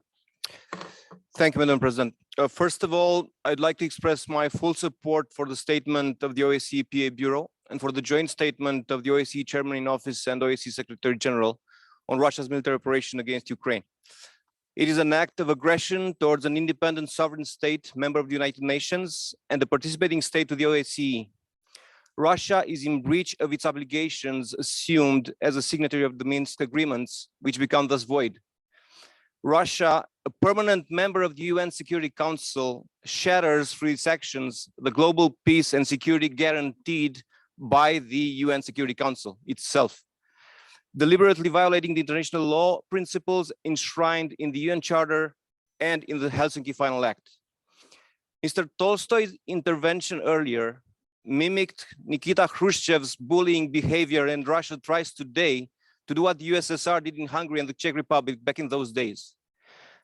Speaker 16: Thank you, Madam President. First of all, I'd like to express my full support for the statement of the OSCE PA Bureau and for the joint statement of the OSCE Chairman in Office and OSCE Secretary General on Russia's military operation against Ukraine. It is an act of aggression towards an independent sovereign state, member of the United Nations, and the participating state of the OSCE. Russia is in breach of its obligations assumed as a signatory of the Minsk agreements, which become thus void. Russia, a permanent member of the UN Security Council, shatters through its actions the global peace and security guaranteed by the UN Security Council itself, deliberately violating the international law principles enshrined in the UN Charter and in the Helsinki Final Act. Mr. Tolstoy's intervention earlier mimicked Nikita Khrushchev's bullying behavior, and Russia tries today to do what the USSR did in Hungary and the Czech Republic back in those days.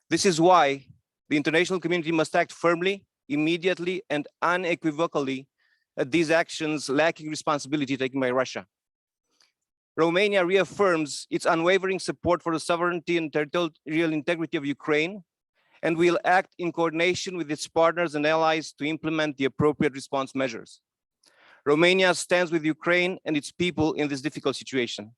Speaker 16: This is why the international community must act firmly, immediately, and unequivocally at these actions lacking responsibility taken by Russia. Romania reaffirms its unwavering support for the sovereignty and territorial integrity of Ukraine, and will act in coordination with its partners and allies to implement the appropriate response measures. Romania stands with Ukraine and its people in this difficult situation.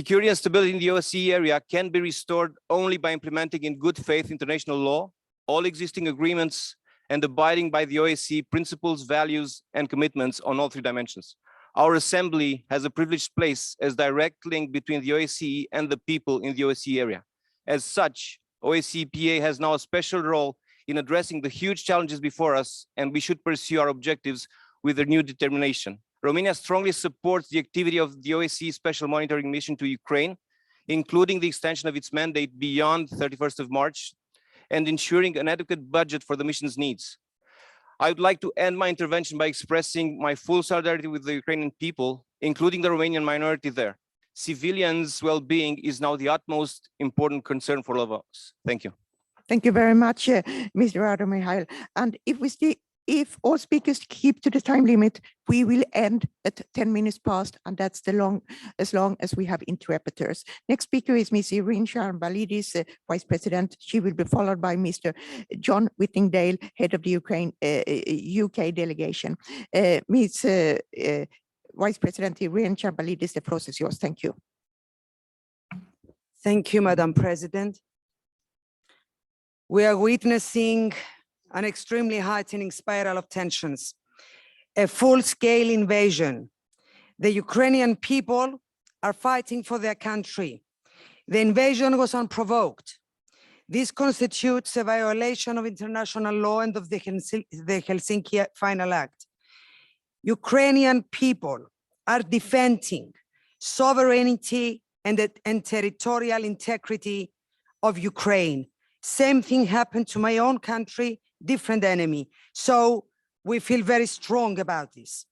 Speaker 16: Security and stability in the OSCE area can be restored only by implementing in good faith international law, all existing agreements, and abiding by the OSCE principles, values, and commitments on all three dimensions. Our assembly has a privileged place as direct link between the OSCE and the people in the OSCE area. As such, OSCE PA has now a special role in addressing the huge challenges before us, and we should pursue our objectives with renewed determination. Romania strongly supports the activity of the OSCE Special Monitoring Mission to Ukraine, including the extension of its mandate beyond 31st of March and ensuring an adequate budget for the mission's needs. I would like to end my intervention by expressing my full solidarity with the Ukrainian people, including the Romanian minority there. Civilians' well-being is now the utmost important concern for all of us. Thank you.
Speaker 2: Thank you very much, Mr. Radu Mihail. And if all speakers keep to the time limit, we will end at 10 minutes past, and that's as long as we have interpreters. Next speaker is Ms. Irene Charbalidis, Vice President. She will be followed by Mr. John Whittingdale, head of the UK delegation. Ms. Vice President Irene Charbalidis, the floor is yours. Thank you.
Speaker 11: Thank you, Madam President. We are witnessing an extremely heightening spiral of tensions, a full-scale invasion. The Ukrainian people are fighting for their country. The invasion was unprovoked. This constitutes a violation of international law and of the Helsinki Final Act. Ukrainian people are defending sovereignty and territorial integrity of Ukraine. Same thing happened to my own country, different enemy. So we feel very strong about this.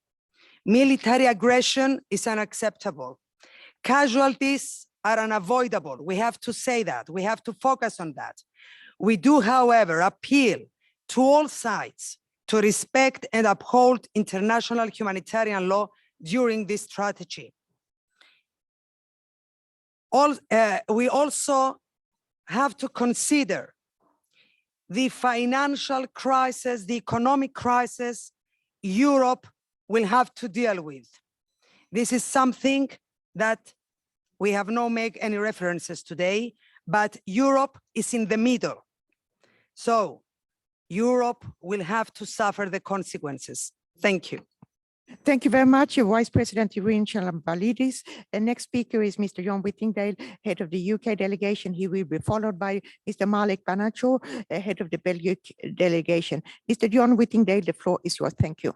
Speaker 11: Military aggression is unacceptable. Casualties are unavoidable. We have to say that. We have to focus on that. We do, however, appeal to all sides to respect and uphold international humanitarian law during this strategy. We also have to consider the financial crisis, the economic crisis Europe will have to deal with. This is something that we have not made any references today, but Europe is in the middle. So Europe will have to suffer the consequences. Thank you.
Speaker 2: Thank you very much, Vice President Irene Charbalidis. The next speaker is Mr. John Whittingdale, head of the UK delegation. He will be followed by Mr. Malik Banacho, head of the Belgian delegation. Mr. John Whittingdale, the floor is yours. Thank you.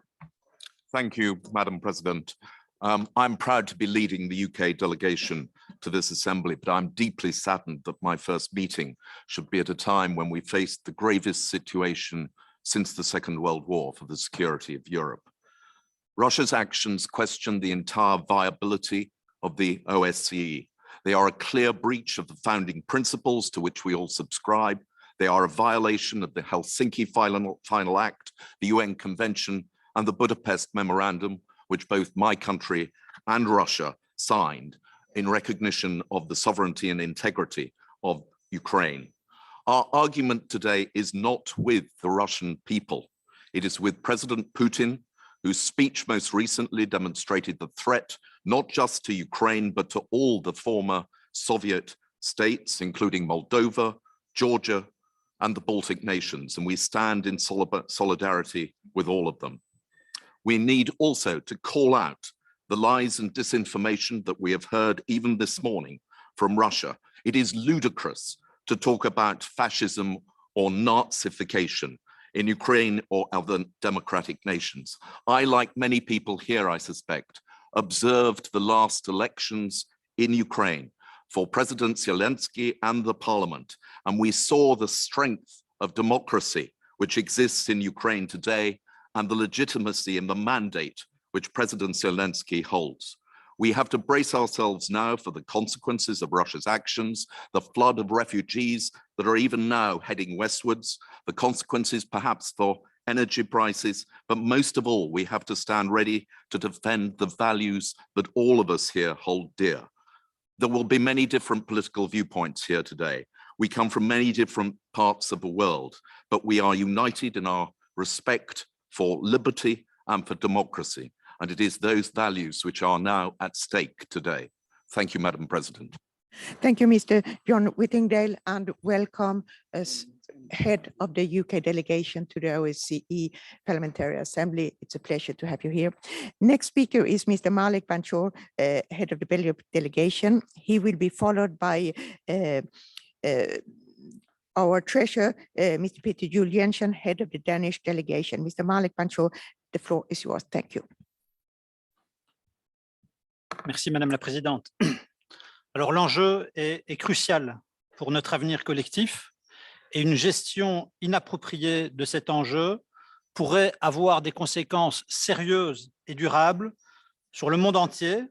Speaker 12: Thank you, Madam President. I'm proud to be leading the UK delegation to this assembly, but I'm deeply saddened that my first meeting should be at a time when we faced the gravest situation since the Second World War for the security of Europe. Russia's actions question the entire viability of the OSCE. They are a clear breach of the founding principles to which we all subscribe. They are a violation of the Helsinki Final Act, the UN Convention, and the Budapest Memorandum, which both my country and Russia signed in recognition of the sovereignty and integrity of Ukraine. Our argument today is not with the Russian people. It is with President Putin, whose speech most recently demonstrated the threat not just to Ukraine, but to all the former Soviet states, including Moldova, Georgia, and the Baltic nations, and we stand in solidarity with all of them. We need also to call out the lies and disinformation that we have heard even this morning from Russia. It is ludicrous to talk about fascism or Nazification in Ukraine or other democratic nations. I, like many people here, I suspect, observed the last elections in Ukraine for President Zelensky and the parliament, and we saw the strength of democracy which exists in Ukraine today and the legitimacy and the mandate which President Zelensky holds. We have to brace ourselves now for the consequences of Russia's actions, the flood of refugees that are even now heading westwards, the consequences perhaps for energy prices, but most of all, we have to stand ready to defend the values that all of us here hold dear. There will be many different political viewpoints here today. We come from many different parts of the world, but we are united in our respect for liberty and for democracy. And it is those values which are now at stake today. Thank you, Madam President.
Speaker 2: Thank you, Mr. John Whittingdale, and welcome as head of the UK delegation to the OSCE Parliamentary Assembly. It's a pleasure to have you here. Next speaker is Mr. Malik Banchor, head of the Belgian delegation. He will be followed by our treasurer, Mr. Peter Juliensen, head of the Danish delegation. Mr. Malik Banchor, the floor is yours. Thank you.
Speaker 13: Merci, Madame la Présidente. Alors, l'enjeu est crucial pour notre avenir collectif et une gestion inappropriée de cet enjeu pourrait avoir des conséquences sérieuses et durables sur le monde entier,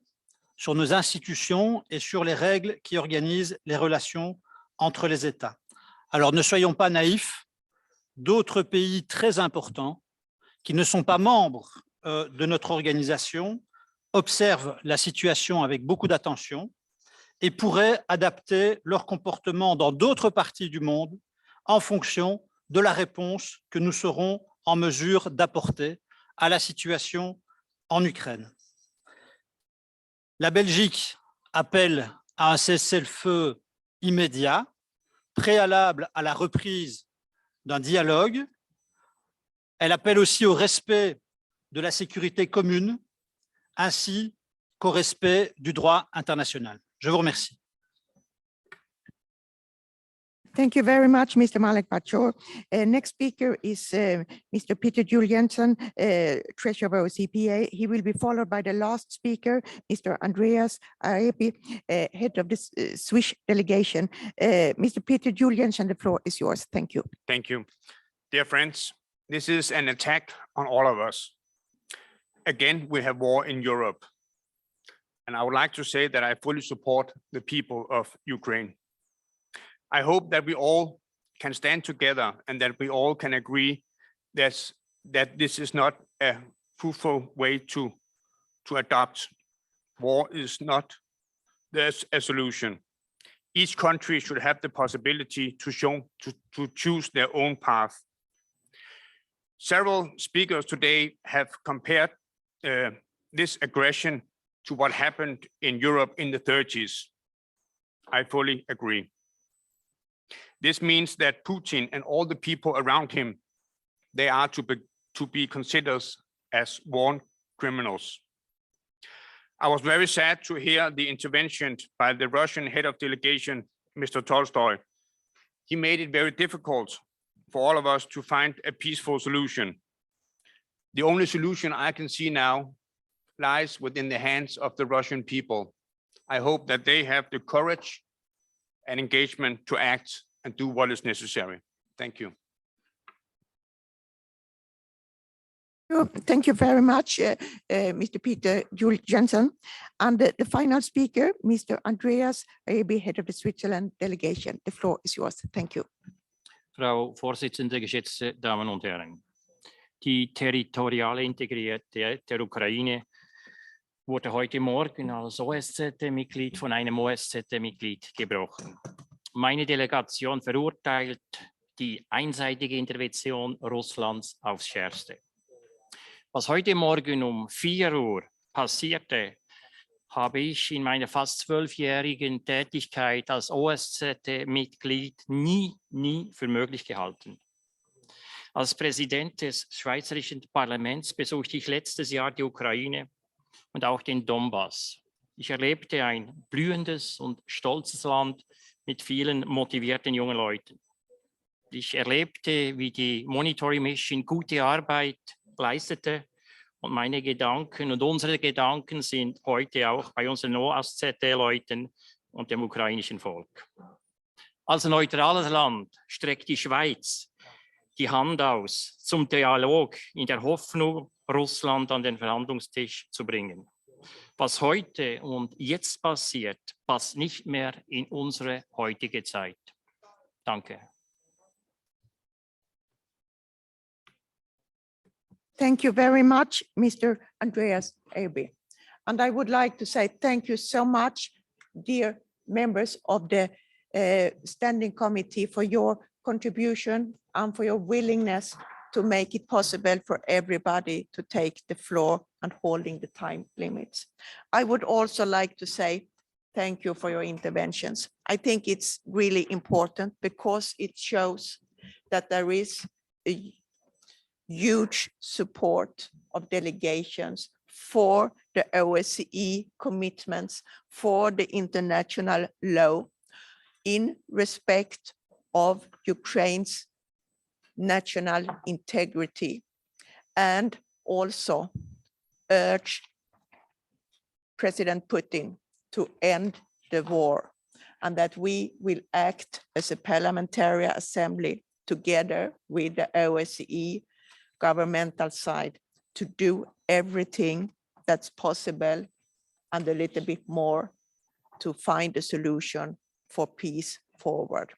Speaker 13: sur nos institutions et sur les règles qui organisent les relations entre les États. Alors, ne soyons pas naïfs, d'autres pays très importants qui ne sont pas membres de notre organisation observent la situation avec beaucoup d'attention et pourraient adapter leur comportement dans d'autres parties du monde en fonction de la réponse que nous serons en mesure d'apporter à la situation en Ukraine. La Belgique appelle à un cessez-le-feu immédiat, préalable à la reprise d'un dialogue. Elle appelle aussi au respect de la sécurité commune, ainsi qu'au respect du droit international. Je vous remercie.
Speaker 2: Thank you very much, Mr. Malik Banchor. Next speaker is Mr. Peter Juliensen, Treasurer of OCPA. He will be followed by the last speaker, Mr. Andreas Arepi, head of the Swiss delegation. Mr. Peter Juliensen, the floor is yours. Thank you.
Speaker 8: Thank you. Dear friends, this is an attack on all of us. Again, we have war in Europe. And I would like to say that I fully support the people of Ukraine. I hope that we all can stand together and that we all can agree that this is not a fruitful way to adopt. War is not a solution. Each country should have the possibility to choose their own path. Several speakers today have compared this aggression to what happened in Europe in the 30s. I fully agree. This means that Putin and all the people around him, they are to be considered as war criminals. I was very sad to hear the intervention by the Russian head of delegation, Mr. Tolstoy. He made it very difficult for all of us to find a peaceful solution. The only solution I can see now lies within the hands of the Russian people. I hope that they have the courage and engagement to act and do what is necessary. Thank you.
Speaker 2: Thank you very much, Mr. Peter Jules Jensen. And the final speaker, Mr. Andreas Ebi, head of the Switzerland delegation. The floor is yours. Thank you.
Speaker 14: Frau Vorsitzende, geschätzte Damen und Herren. Die territoriale Integrität der Ukraine wurde heute Morgen als OSZE-Mitglied von einem OSZE-Mitglied gebrochen. Meine Delegation verurteilt die einseitige Intervention Russlands aufs Schärfste. Was heute Morgen um 4 Uhr passierte, habe ich in meiner fast 12-jährigen Tätigkeit als OSZE-Mitglied nie für möglich gehalten. Als Präsident des Schweizerischen Parlaments besuchte ich letztes Jahr die Ukraine und auch den Donbass. Ich erlebte ein blühendes und stolzes Land mit vielen motivierten jungen Leuten. Ich erlebte, wie die Monitoring Mission gute Arbeit leistete und meine Gedanken und unsere Gedanken sind heute auch bei unseren OSZE-Leuten und dem ukrainischen Volk. Als neutrales Land streckt die Schweiz die Hand aus zum Dialog in der Hoffnung, Russland an den Verhandlungstisch zu bringen. Was heute und jetzt passiert, passt nicht mehr in unsere heutige Zeit. Danke.
Speaker 2: Thank you very much, Mr. Andreas Ebi. And I would like to say thank you so much, dear members of the Standing Committee, for your contribution and for your willingness to make it possible for everybody to take the floor and holding the time limits. I would also like to say thank you for your interventions. I think it's really important because it shows that there is a huge support of delegations for the OSCE commitments, for the international law, in respect of Ukraine's national integrity, and also urge President Putin to end the war, and that we will act as a parliamentary assembly together with the OSCE governmental side to do everything that's possible and a little bit more to find a solution for peace forward.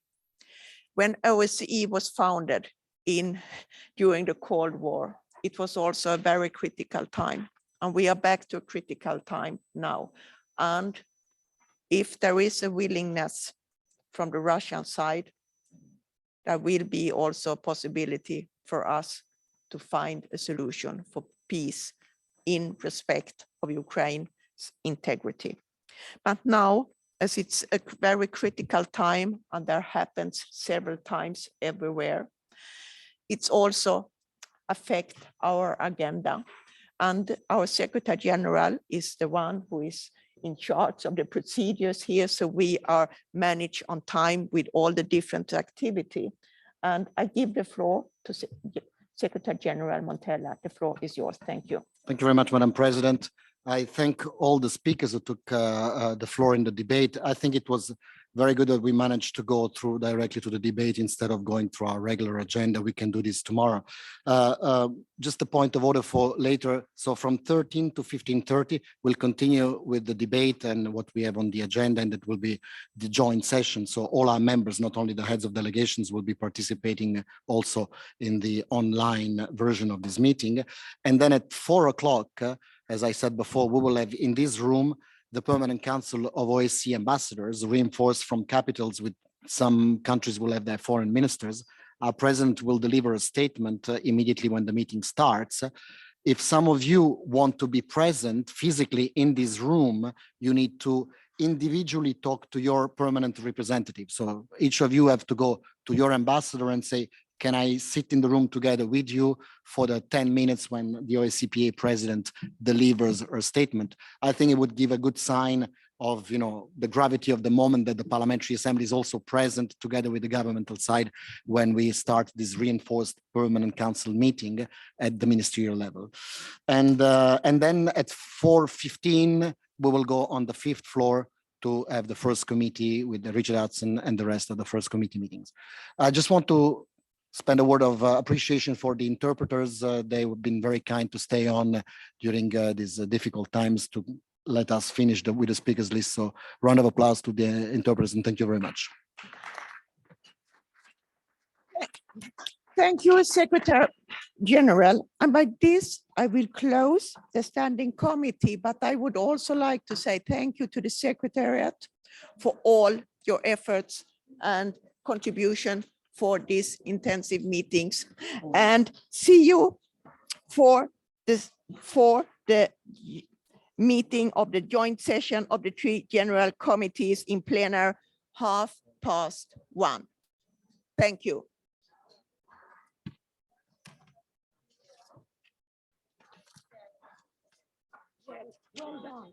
Speaker 2: When OSCE was founded during the Cold War, it was also a very critical time, and we are back to a critical time now. And if there is a willingness from the Russian side, there will be also a possibility for us to find a solution for peace in respect of Ukraine's integrity. But now, as it's a very critical time, and that happens several times everywhere, it's also affect our agenda. And our Secretary General is the one who is in charge of the procedures here, so we are managed on time with all the different activity. And I give the floor to Secretary General Montella. The floor is yours. Thank you.
Speaker 15: Thank you very much, Madam President. I thank all the speakers who took the floor in the debate. I think it was very good that we managed to go through directly to the debate instead of going through our regular agenda. We can do this tomorrow. Just a point of order for later. So from 13 to 15:30, we'll continue with the debate and what we have on the agenda, and it will be the joint session. So all our members, not only the heads of delegations, will be participating also in the online version of this meeting. And then at 4 o'clock, as I said before, we will have in this room the Permanent Council of OSCE ambassadors, reinforced from capitals. With some countries will have their foreign ministers. Our president will deliver a statement immediately when the meeting starts. If some of you want to be present physically in this room, you need to individually talk to your permanent representative. So each of you have to go to your ambassador and say, can I sit in the room together with you for the 10 minutes when the OSCPA president delivers her statement? I think it would give a good sign of, the gravity of the moment that the Parliamentary Assembly is also present together with the governmental side when we start this reinforced Permanent Council meeting at the ministerial level. And then at 4:15, we will go on the 5th floor to have the first committee with Richard Hudson and the rest of the first committee meetings. I just want to spend a word of appreciation for the interpreters. They've been very kind to stay on during these difficult times to let us finish with the speakers list. So round of applause to the interpreters and thank you very much.
Speaker 2: Thank you, Secretary General. And by this, I will close the standing committee, but I would also like to say thank you to the Secretariat for all your efforts and contribution for these intensive meetings. And see you for the meeting of the joint session of the three general committees in plenary 1:30. Thank you. Well done.